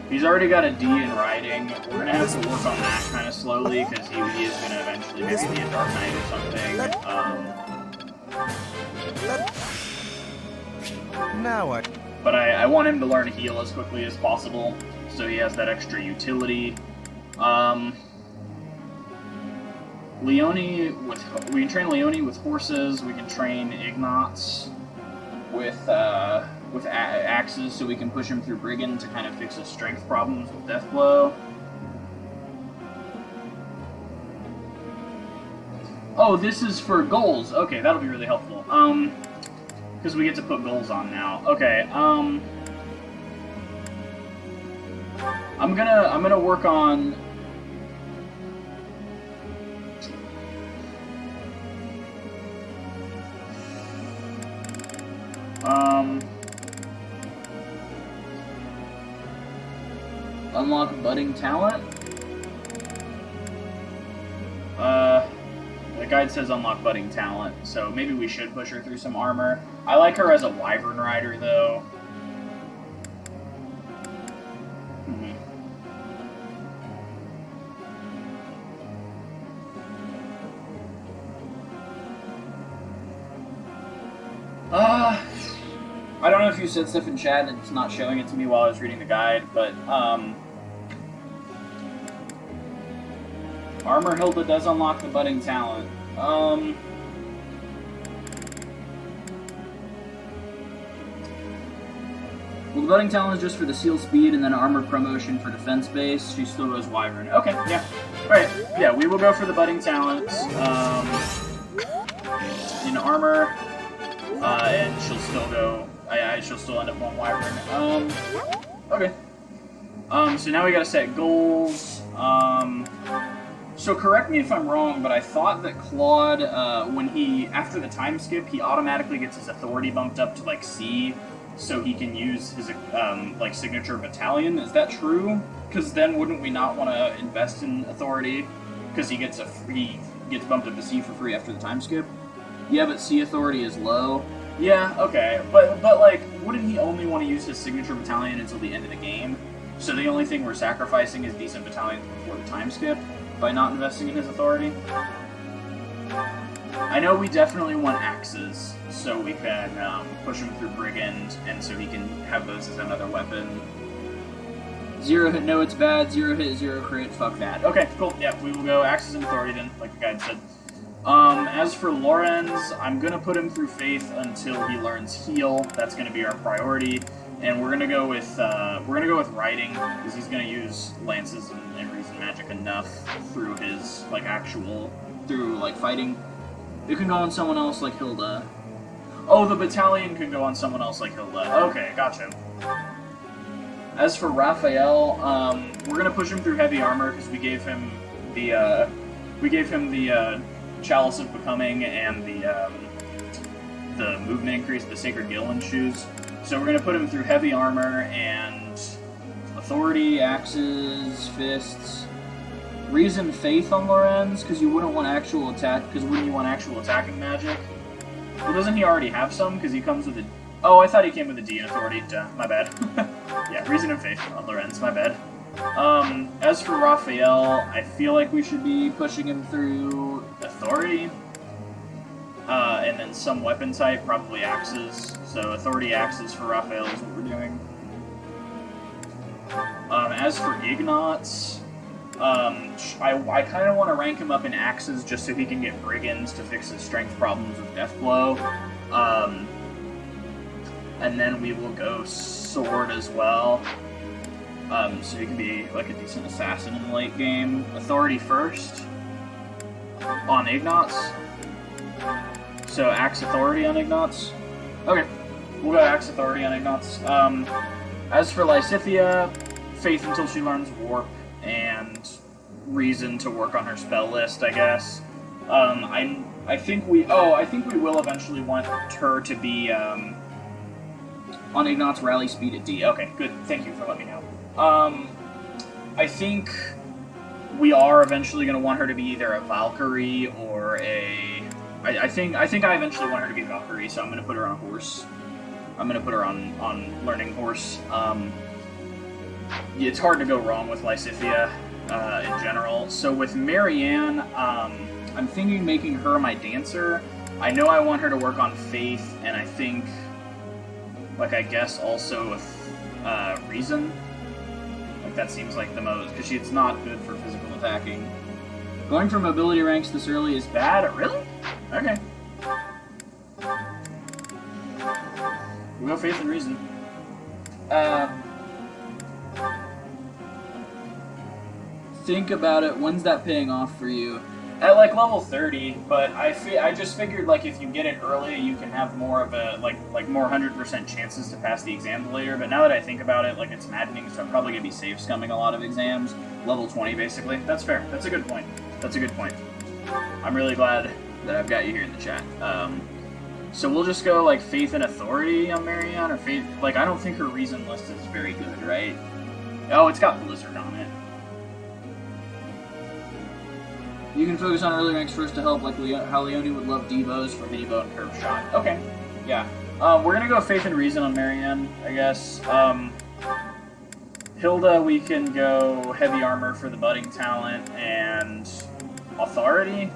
He's already got a D in riding. We're going to have to work on that kind of slowly, because he is going to eventually maybe be a Dark Knight or something. Now what? But I want him to learn heal as quickly as possible, so he has that extra utility. We can train Leone with horses. We can train Ignatz with axes, so we can push him through Brigand to kind of fix his strength problems with Deathblow. Oh, this is for goals. Okay, that'll be really helpful. Because we get to put goals on now. Okay, I'm gonna work on... Unlock budding talent. The guide says unlock budding talent, so maybe we should push her through some armor. I like her as a wyvern rider, though. I don't know if you said stuff in chat and it's not showing it to me while I was reading the guide, but, Armor Hilda does unlock the budding talent. Well, the budding talent is just for the seal speed and then armor promotion for defense base. She still goes wyvern. Okay, yeah. Alright, yeah, we will go for the budding talents. In armor, and she'll still go... she'll still end up going wyvern. Okay. So now we gotta set goals. So correct me if I'm wrong, but I thought that Claude, after the time skip, he automatically gets his authority bumped up to, like, C, so he can use his, signature battalion. Is that true? Because then wouldn't we not want to invest in authority? Because he gets bumped up to C for free after the time skip? Yeah, but C authority is low. Yeah, okay, but like, wouldn't he only want to use his signature battalion until the end of the game? So the only thing we're sacrificing is decent battalions before the time skip by not investing in his authority? I know we definitely want axes, so we can push him through Brigand, and so he can have those as another weapon. 0 hit, no, it's bad. 0 hit, 0 crit, fuck that. Okay, cool. Yeah, we will go axes and authority then, like the guide said. As for Lorenz, I'm gonna put him through faith until he learns heal. That's gonna be our priority, and we're gonna go with riding because he's gonna use lances and reason magic enough through his through fighting. It can go on someone else like Hilda. Oh, the battalion can go on someone else like Hilda. Okay, gotcha. As for Raphael, we're gonna push him through heavy armor because we gave him the Chalice of Becoming and the movement increase, the Sacred Gillen shoes. So we're gonna put him through heavy armor and authority, axes, fists, reason, faith on Lorenz because you wouldn't want actual attack. Because wouldn't you want actual attacking magic? Well, doesn't he already have some? Because he comes with a. Oh, I thought he came with a D in authority. Duh, my bad. Yeah, reason and faith on Lorenz. My bad. As for Raphael, I feel like we should be pushing him through authority, and then some weapon type, probably axes. So authority axes for Raphael is what we're doing. As for Ignatz, I kind of want to rank him up in axes just so he can get brigands to fix his strength problems with Deathblow. And then we will go sword as well. So he can be like a decent assassin in the late game. Authority first on Ignatz. So axe authority on Ignatz. Okay, we'll go axe authority on Ignatz. As for Lysithea, faith until she learns warp and reason to work on her spell list, I guess. I think we will eventually want her to be on Ignatz rally speed at D. Okay, good. Thank you for letting me know. I think we are eventually going to want her to be either a Valkyrie or a. I think I eventually want her to be a Valkyrie, so I'm going to put her on a horse. I'm going to put her on learning horse. It's hard to go wrong with Lysithea in general. So with Marianne, I'm thinking making her my dancer. I know I want her to work on faith, and I think. I guess also with reason. That seems like the most, because it's not good for physical attacking. Going for mobility ranks this early is bad? Really? Okay. We'll go faith and reason. Think about it. When's that paying off for you? At level 30, but I just figured if you get it early, you can have more of a more 100% chances to pass the exams later. But now that I think about it, it's maddening, so I'm probably gonna be safe scumming a lot of exams. Level 20, basically. That's fair. That's a good point. That's a good point. I'm really glad that I've got you here in the chat. So we'll just go faith and authority on Marianne, or faith. I don't think her reason list is very good, right? Oh, it's got Blizzard on it. You can focus on early ranks first to help, how Leone would love Devos for mini bow and curve shot. Okay, yeah. We're gonna go faith and reason on Marianne, I guess. Hilda, we can go heavy armor for the budding talent and authority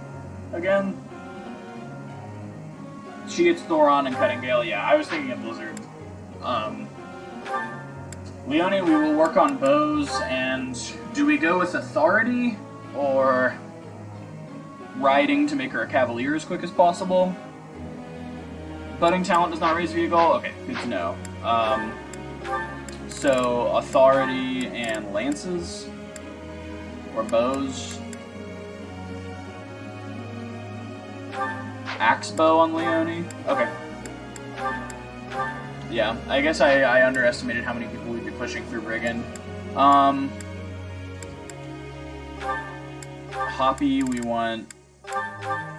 again. She gets Thoron and Cutting Gale. Yeah, I was thinking of Blizzard. Leone, we will work on bows, and do we go with authority or riding to make her a cavalier as quick as possible? Budding talent does not raise vehicle? Okay, good to know. So, authority and lances? Or bows? Axe bow on Leone? Okay. Yeah, I guess I underestimated how many people we'd be pushing through Brigand. Hoppy,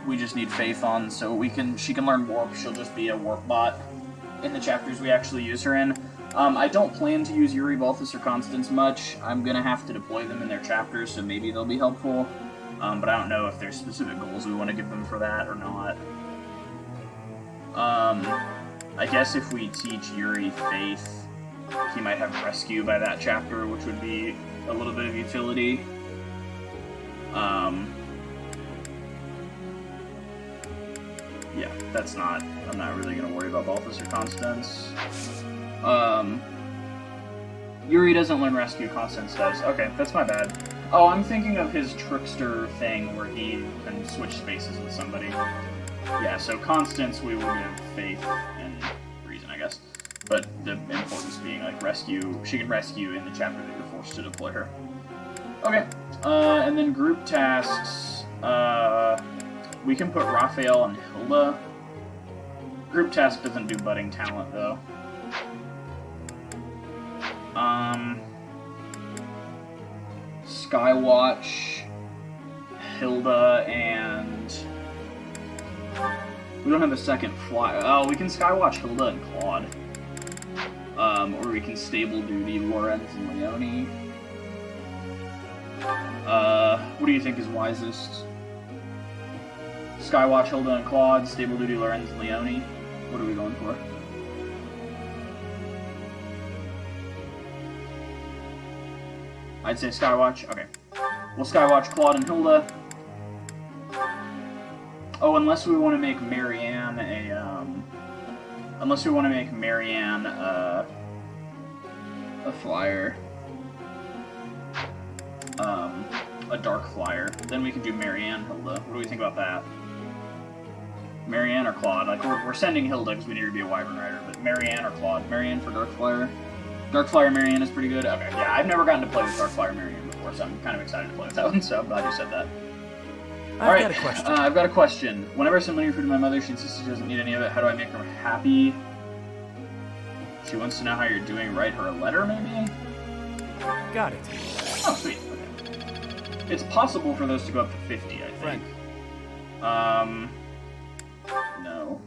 we just need faith on, so she can learn warp. She'll just be a warp bot in the chapters we actually use her in. I don't plan to use Yuri, Balthus, or Constance much. I'm gonna have to deploy them in their chapters, so maybe they'll be helpful. But I don't know if there's specific goals we want to give them for that or not. I guess if we teach Yuri faith, he might have rescue by that chapter, which would be a little bit of utility. yeah, that's not... I'm not really going to worry about Balthus or Constance. Yuri doesn't learn rescue, Constance does. Okay, that's my bad. Oh, I'm thinking of his trickster thing where he can switch spaces with somebody. Yeah, so Constance we will give faith and reason, I guess. But the importance being, like, rescue... She can rescue in the chapter that you're forced to deploy her. Okay, and then group tasks. We can put Raphael and Hilda. Group task doesn't do budding talent, though. Skywatch, Hilda, and... We don't have a second fly. Oh, we can Skywatch Hilda and Claude. Or we can stable duty Lorenz and Leone. What do you think is wisest? Skywatch Hilda and Claude, stable duty Lorenz and Leone. What are we going for? I'd say Skywatch. Okay. We'll Skywatch Claude and Hilda. Oh, unless we want to make Marianne a, Unless we want to make Marianne, a flyer. A dark flyer. Then we can do Marianne, Hilda. What do we think about that? Marianne or Claude? Like, we're sending Hilda because we need her to be a Wyvern Rider, but Marianne or Claude? Marianne for dark flyer? Dark Flyer Marianne is pretty good. Okay, yeah, I've never gotten to play with Dark Flyer Marianne before, so I'm kind of excited to play with that one, so I'm glad you said that. Alright, I've got a question. Whenever I send money food to my mother, she insists she doesn't need any of it. How do I make her happy? She wants to know how you're doing. Write her a letter, maybe? Got it. Oh, sweet. Okay. It's possible for those to go up to 50, I think. No.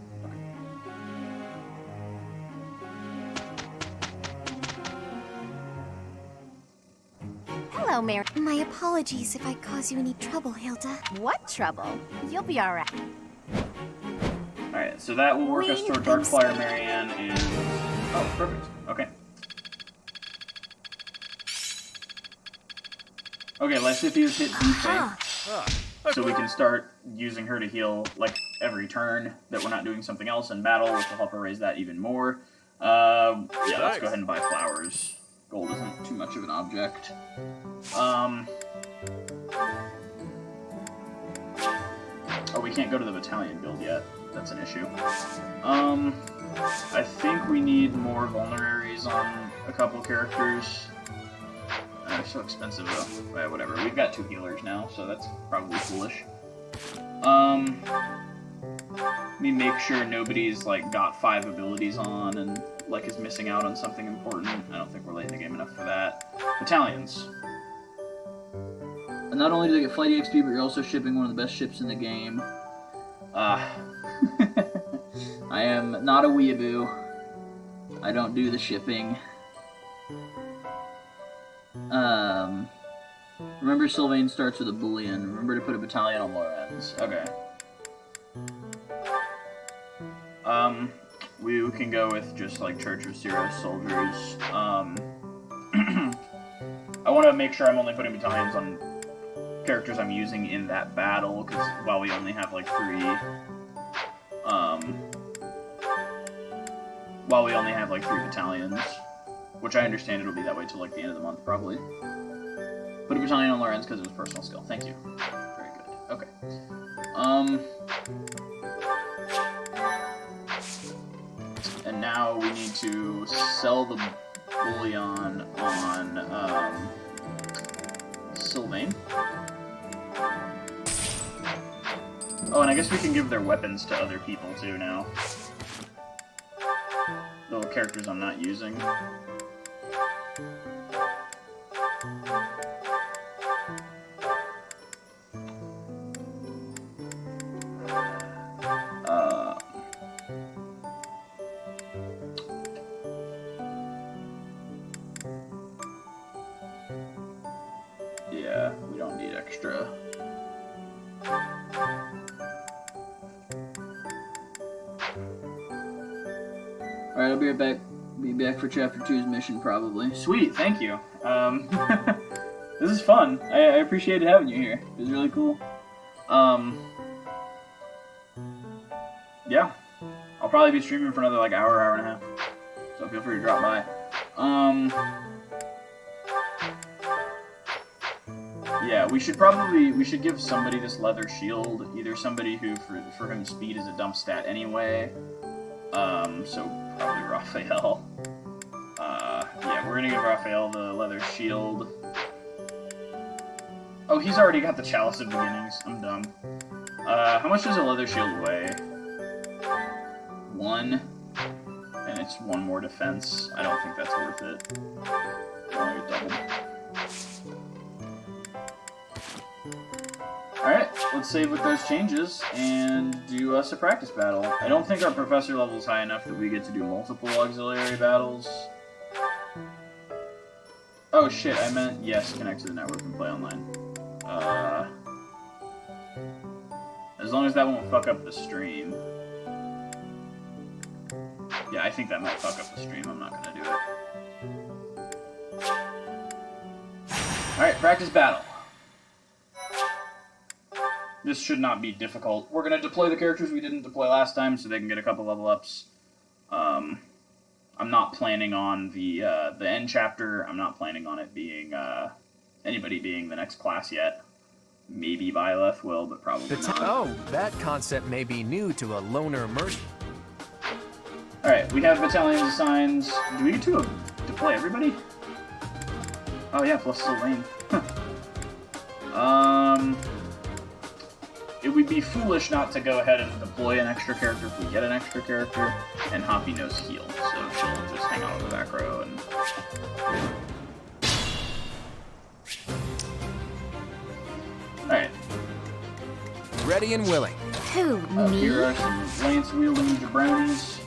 Hello, Mary. My apologies if I cause you any trouble, Hilda. What trouble? You'll be alright. Alright, so that will work us toward Dark Flyer Marianne and... Oh, perfect. Okay. Okay, Lysithia's hit D-Faith. So we can start using her to heal, like, every turn that we're not doing something else in battle, which will help her raise that even more. Yeah, let's go ahead and buy flowers. Gold isn't too much of an object. Oh, we can't go to the battalion build yet. That's an issue. I think we need more vulneraries on a couple characters. They're so expensive, though. But whatever. We've got 2 healers now, so that's probably foolish. Let me make sure nobody's, like, got 5 abilities on and, like, is missing out on something important. I don't think we're late in the game enough for that. Battalions. And not only do they get flight EXP, but you're also shipping one of the best ships in the game. I am not a weeaboo. I don't do the shipping. Remember Sylvain starts with a bullion. Remember to put a battalion on Lorenz. Okay. We can go with just, like, Church of Syros soldiers. I want to make sure I'm only putting battalions on characters I'm using in that battle, because while we only have, like, 3... While we only have, like, 3 battalions, which I understand it'll be that way till, like, the end of the month, probably. Put a battalion on Lorenz because it was personal skill. Thank you. Very good. Okay. And now we need to sell the bullion on, Sylvain. Oh, and I guess we can give their weapons to other people, too, now. The characters I'm not using. Yeah, we don't need extra. Alright, I'll be right back. Be back for Chapter 2's mission, probably. Sweet, thank you. This is fun. I appreciated having you here. It was really cool. yeah, I'll probably be streaming for another like hour and a half. So feel free to drop by. Yeah, we should give somebody this leather shield. Either somebody who, for him, speed is a dump stat anyway. So probably Raphael. Yeah, we're gonna give Raphael the leather shield. Oh, he's already got the Chalice of Beginnings. I'm dumb. How much does a leather shield weigh? 1. And it's 1 more defense. I don't think that's worth it. Only double. Alright, let's save with those changes and do us a practice battle. I don't think our professor level is high enough that we get to do multiple auxiliary battles. Oh shit, I meant, yes, connect to the network and play online. As long as that won't fuck up the stream. Yeah, I think that might fuck up the stream. I'm not gonna do it. Alright, practice battle. This should not be difficult. We're gonna deploy the characters we didn't deploy last time so they can get a couple level ups. I'm not planning on the end chapter. I'm not planning on it being anybody being the next class yet. Maybe Byleth will, but probably not. Oh, that concept may be new to a loner merchant. Alright, we have battalions assigned. Do we get to deploy everybody? Oh yeah, plus Sylvain. It would be foolish not to go ahead and deploy an extra character if we get an extra character, and Hoppy knows heal, so she'll just hang out in the back row and... Alright. Ready and willing. Who, me? Here are some lance-wielding jabronis.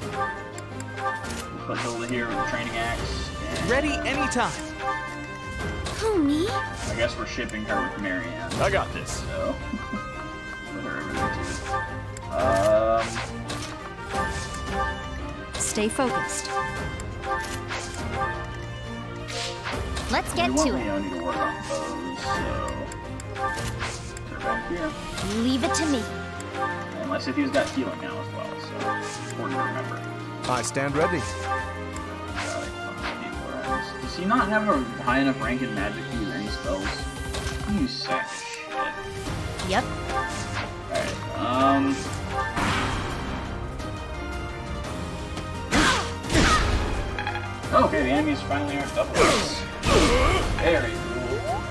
We'll put Hilda here with a training axe. And, Ready anytime. Who, me? I guess we're shipping her with Marianne. I got this. So... put her over there too. Stay focused. Let's get to it. I need to work on bows, so... Put her back here. Leave it to me. Unless if he's got healing now as well, so... important to remember. I stand ready. Does he not have a high enough rank in magic to use any spells? You sack of shit. Yep. Alright, okay, the enemies finally aren't double ups. Very cool.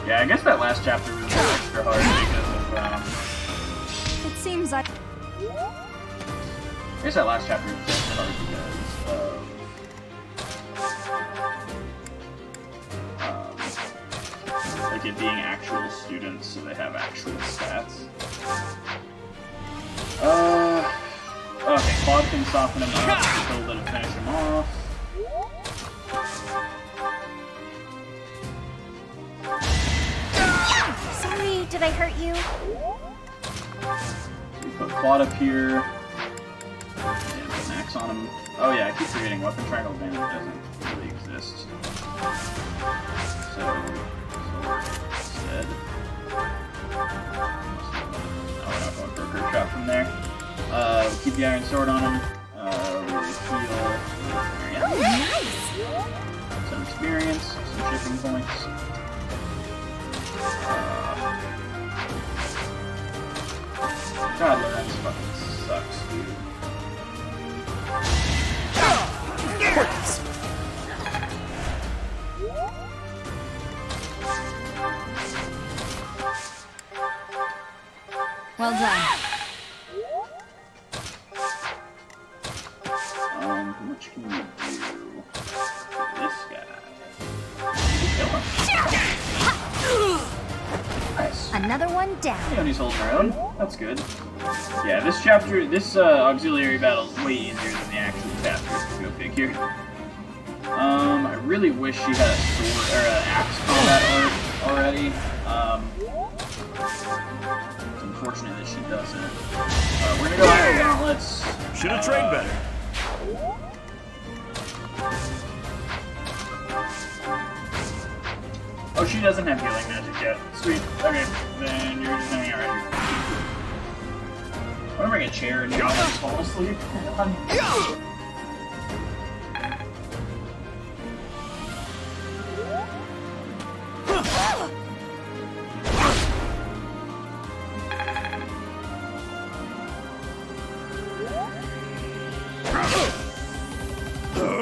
Yeah, I guess that last chapter was extra hard because of, It seems like... I guess that last chapter was extra hard because of, like it being actual students, so they have actual stats. Okay, Claude can soften him up until to finish him off. Sorry, did I hurt you? We put Claude up here. And put an axe on him. Oh yeah, I keep forgetting weapon triangle damage doesn't really exist. So, instead. Oh, we're not going for a crit shot from there. Keep the iron sword on him. We'll heal. Oh, nice! Some experience, some shipping points. God, Lorenz fucking sucks, dude. Well done. How much can we do? This guy. Nice. Another one down. Leonie's holding her own. That's good. Yeah, this chapter, this auxiliary battle is way easier than the actual chapters. Go figure. I really wish she had a sword or an axe combat art already. It's unfortunate that she doesn't. We're gonna go Iron Gauntlets. Should have trained better. Oh, she doesn't have healing magic yet. Sweet. Okay, then you're just hanging out right here. I'm gonna bring a chair and y'all just fall asleep.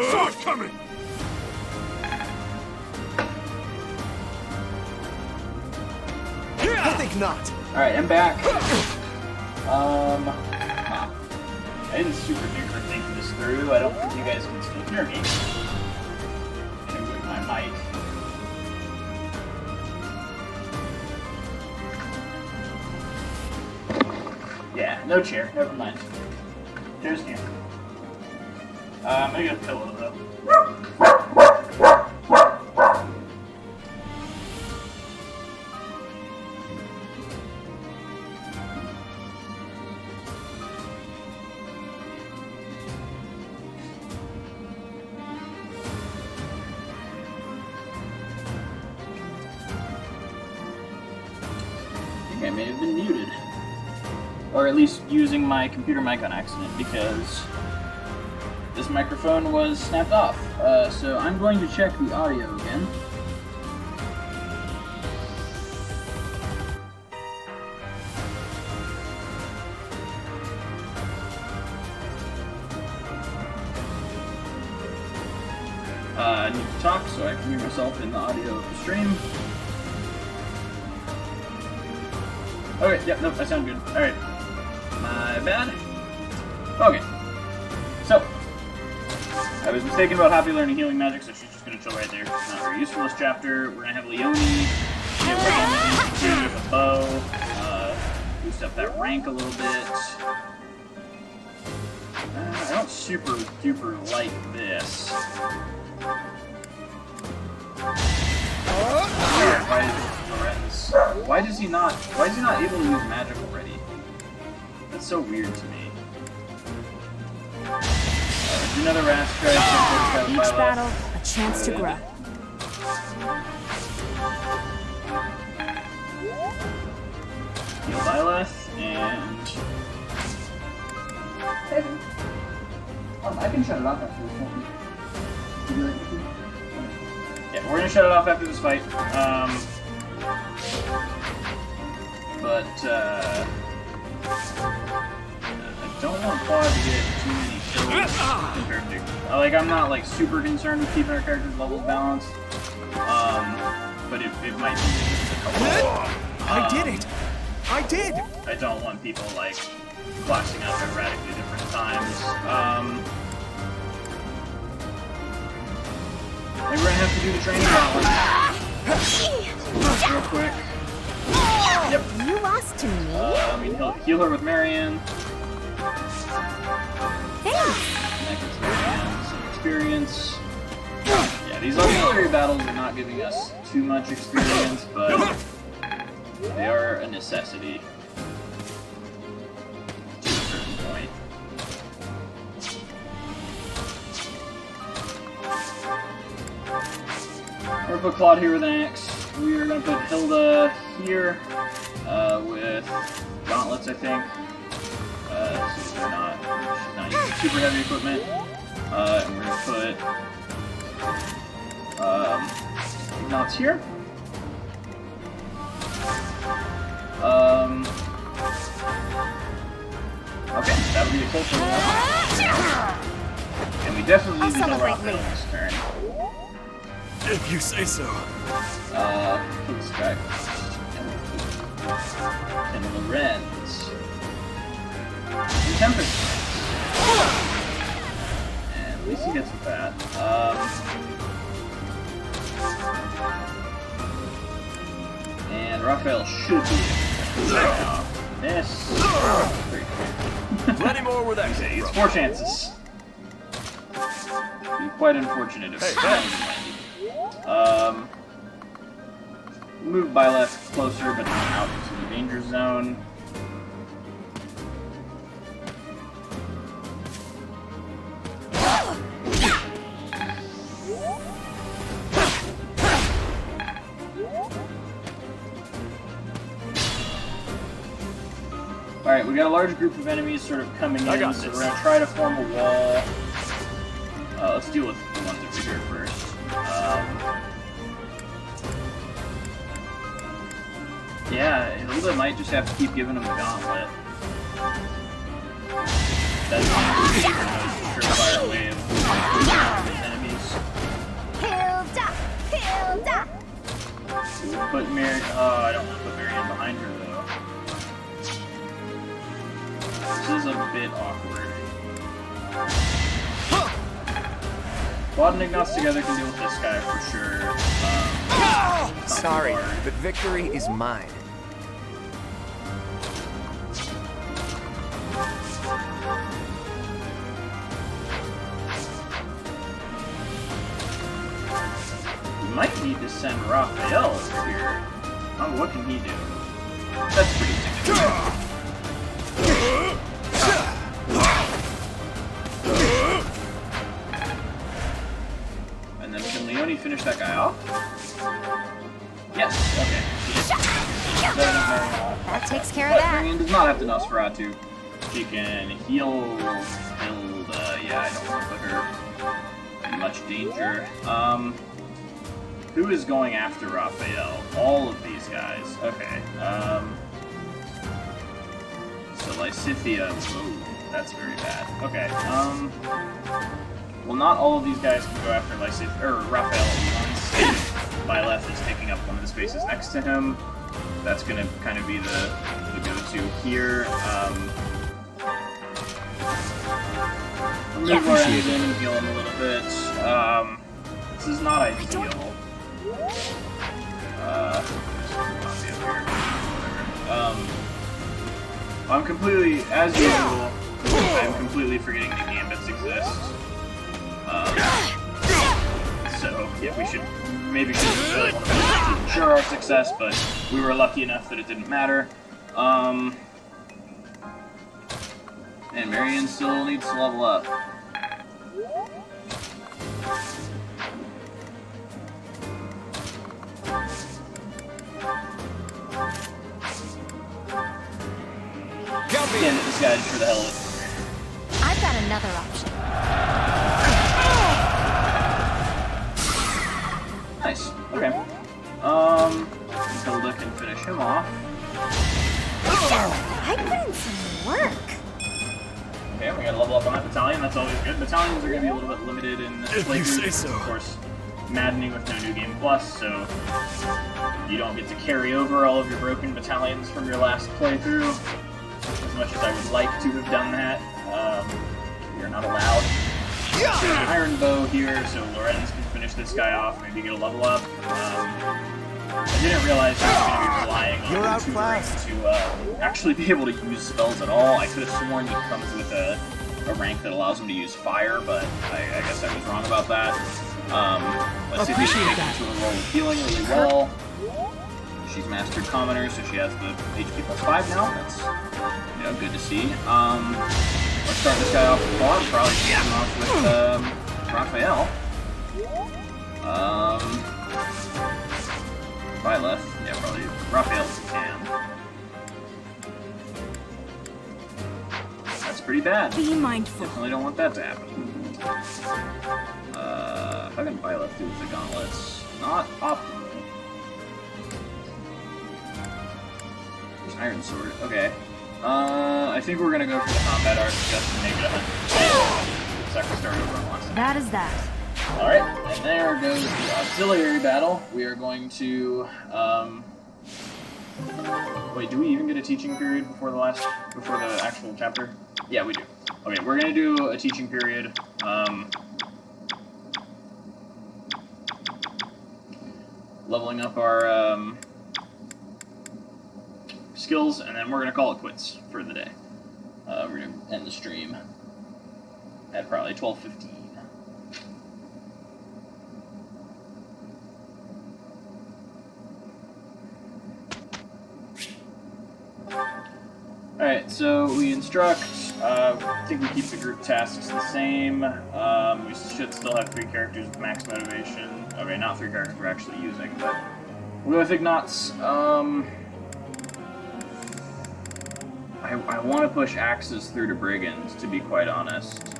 Saw it coming! I think not. Alright, I'm back. I didn't super duper think this through. I don't think you guys can still hear me. And with my mic. Yeah, no chair. Never mind. Chair's here. I'm gonna get a pillow though. I may have been muted. Or at least using my computer mic on accident, because this microphone was snapped off. So I'm going to check the audio again. I need to talk so I can hear myself in the audio of the stream. Okay, yep, nope, I sound good. Alright. My bad. Okay. So, I was mistaken about Happy learning healing magic, so she's just gonna chill right there. Not very useful this chapter. We're gonna have Leone get with a bow, boost up that rank a little bit. I don't super duper like this. Why is he not able to use magic already? That's so weird to me. Do another rat strike. Each battle, a chance to grow. Heal Byleth, and... I can shut it off after this, won't we? Yeah, we're gonna shut it off after this fight. But, I don't want Claude to get too many kills compared to... Like, I'm not, like, super concerned with keeping our characters' levels balanced. But it might be I did it! I did! I don't want people, like, clashing up at radically different times. Maybe we're gonna have to do the training balance. Real quick. Yep. You lost to me? I mean, heal her with Marianne. Thanks. That gets Marianne some experience. Yeah, these auxiliary battles are not giving us too much experience, but they are a necessity to a certain point. We're gonna put Claude here with an axe. We are gonna put Hilda here with gauntlets, I think. So she's not using super heavy equipment. And we're gonna put Knots here. Okay, that would be a closer one. And we definitely need to kill Raphael this turn. If you say so. Kill this guy. And Lorenz. And Tempest. And at least he gets with that. And Raphael should be off this. Plenty more where that came It's from. 4 chances. Be quite unfortunate if move Byleth closer, but not out into the danger zone. Alright, Alright, we got a large group of enemies sort of coming in, so we're gonna try to form a wall. Let's deal with the ones over here first. Yeah, Hilda might just have to keep giving them the gauntlet. That's the surefire way of enemies. Hilda! Hilda! We'll put Mary. Oh, I don't want to put Marianne behind her though. This is a bit awkward. Quad and Ignace together can deal with this guy for sure. Sorry, but victory is mine. We might need to send Raphael over here. Oh, what can he do? That's pretty significant. And then can Leone finish that guy off? Yes, okay. That takes care of But that. Marianne does not have to Nosferatu. She can heal Hilda. Yeah, I don't want to put her in much danger. Who is going after Raphael? All of these guys. Okay. So Lysithea. Ooh, that's very bad. Okay. Well, not all of these guys can go after Raphael at once. Byleth is taking up one of the spaces next to him. That's going to kind of be the go-to here. Move our ends in and heal him a little bit. This is not ideal. I'm completely, as usual, I'm completely forgetting that gambits exist. So, yeah, we should ensure our success, but we were lucky enough that it didn't matter. And Marianne still needs to level up. Again, this guy for the hell of it. I've got another option. Nice. Okay. Hilda can finish him off. I put in some work. Okay, we gotta level up on that battalion. That's always good. Battalions are gonna be a little bit limited in this If you say so. Of course, Maddening with no New Game Plus, so you don't get to carry over all of your broken battalions from your last playthrough. As much as I would like to have done that, you're not allowed. There's an Iron Bow here, so Lorenz can finish this guy off, maybe get a level up. I didn't realize I was going to be relying on You're the two ranks to actually be able to use spells at all. I could have sworn he comes with a rank that allows him to use fire, but I guess I was wrong about that. Let's see if we can get into a role of healing really well. She's mastered Commoner, so she has the HP plus 5 now. That's good to see. Let's start this guy off with Claw and probably get him off with Raphael. Byleth. Yeah, probably Raphael if we can. That's pretty bad. Be mindful. Definitely don't want that to happen. How can Byleth do with the gauntlets? Not optimal. There's Iron Sword. Okay. I think we're gonna go for the combat art just to make it 100%. So I can start over on once. That is that. Alright, and there goes the auxiliary battle. We are going to, wait, do we even get a teaching period before the actual chapter? Yeah, we do. Okay, we're gonna do a teaching period, leveling up our, skills, and then we're gonna call it quits for the day. We're gonna end the stream at probably 12:15. Alright, so we instruct, I think we keep the group tasks the same. We should still have 3 characters with max motivation. Okay, not 3 characters we're actually using, but we'll go with Ignace. I I want to push axes through to brigands, to be quite honest.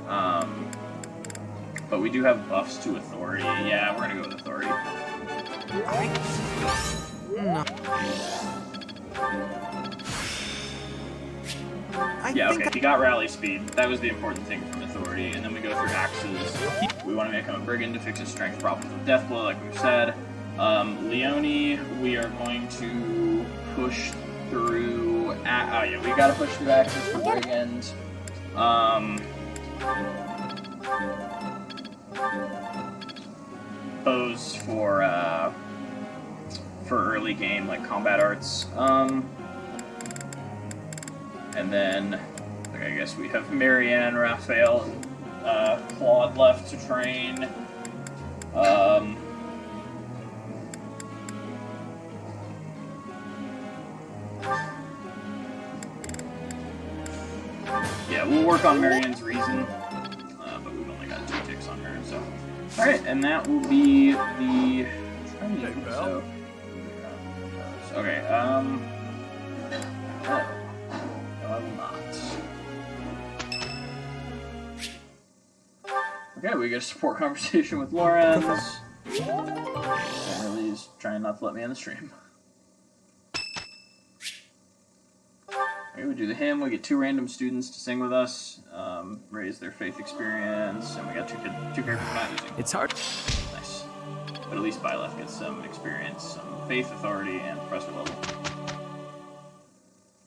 But we do have buffs to authority. Yeah, we're gonna go with authority. Yeah, okay, he got rally speed. That was the important thing from authority. And then we go through axes. We want to make him a brigand to fix his strength problems with death blow, like we've said. Leone, we are going to push through... oh yeah, we gotta push through axes for brigand. Bows for early game, like combat arts. And then, I guess we have Marianne, Raphael, and Claude left to train. Yeah, we'll work on Marianne's reason, but we've only got 2 ticks on her, so. Alright, and that will be the training, so. Okay, no, I will not. Okay, we get a support conversation with Lawrence. Apparently he's trying not to let me in the stream. Okay, we do the hymn, we get 2 random students to sing with us, raise their faith experience, and we got 2 characters not using. It's hard. Nice. But at least Byleth gets some experience, some faith, authority, and professor level.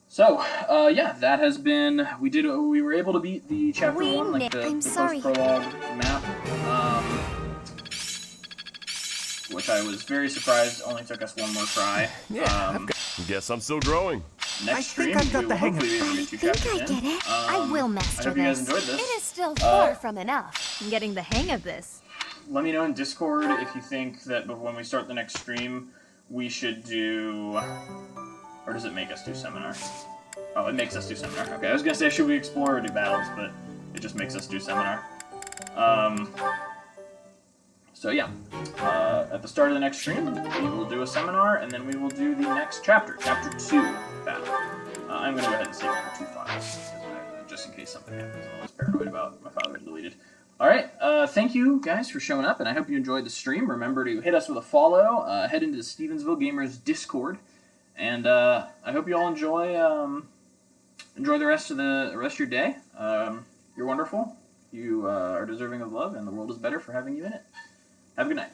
So, yeah, that has been, we were able to beat the chapter 1, like the post-prologue map, which I was very surprised only took us 1 more try. Yeah, Guess I'm still growing. Next stream, we will hopefully be able to get 2 chapters in. I will master I hope you guys this. enjoyed this. It is still far from enough. I'm getting the hang of this. Let me know in Discord if you think that when we start the next stream, we should do... Or does it make us do seminar? Oh, it makes us do seminar. Okay, I was gonna say should we explore or do battles, but it just makes us do seminar. So yeah, at the start of the next stream, we will do a seminar, and then we will do the next chapter, chapter 2 battle. I'm gonna go ahead and save it for 2 files, just in case something happens. I'm always paranoid about my file getting deleted. Alright, thank you guys for showing up, and I hope you enjoyed the stream. Remember to hit us with a follow, head into the Stevensville Gamers Discord, and I hope you all enjoy the rest of your day. You're wonderful. You are deserving of love, and the world is better for having you in it. Have a good night.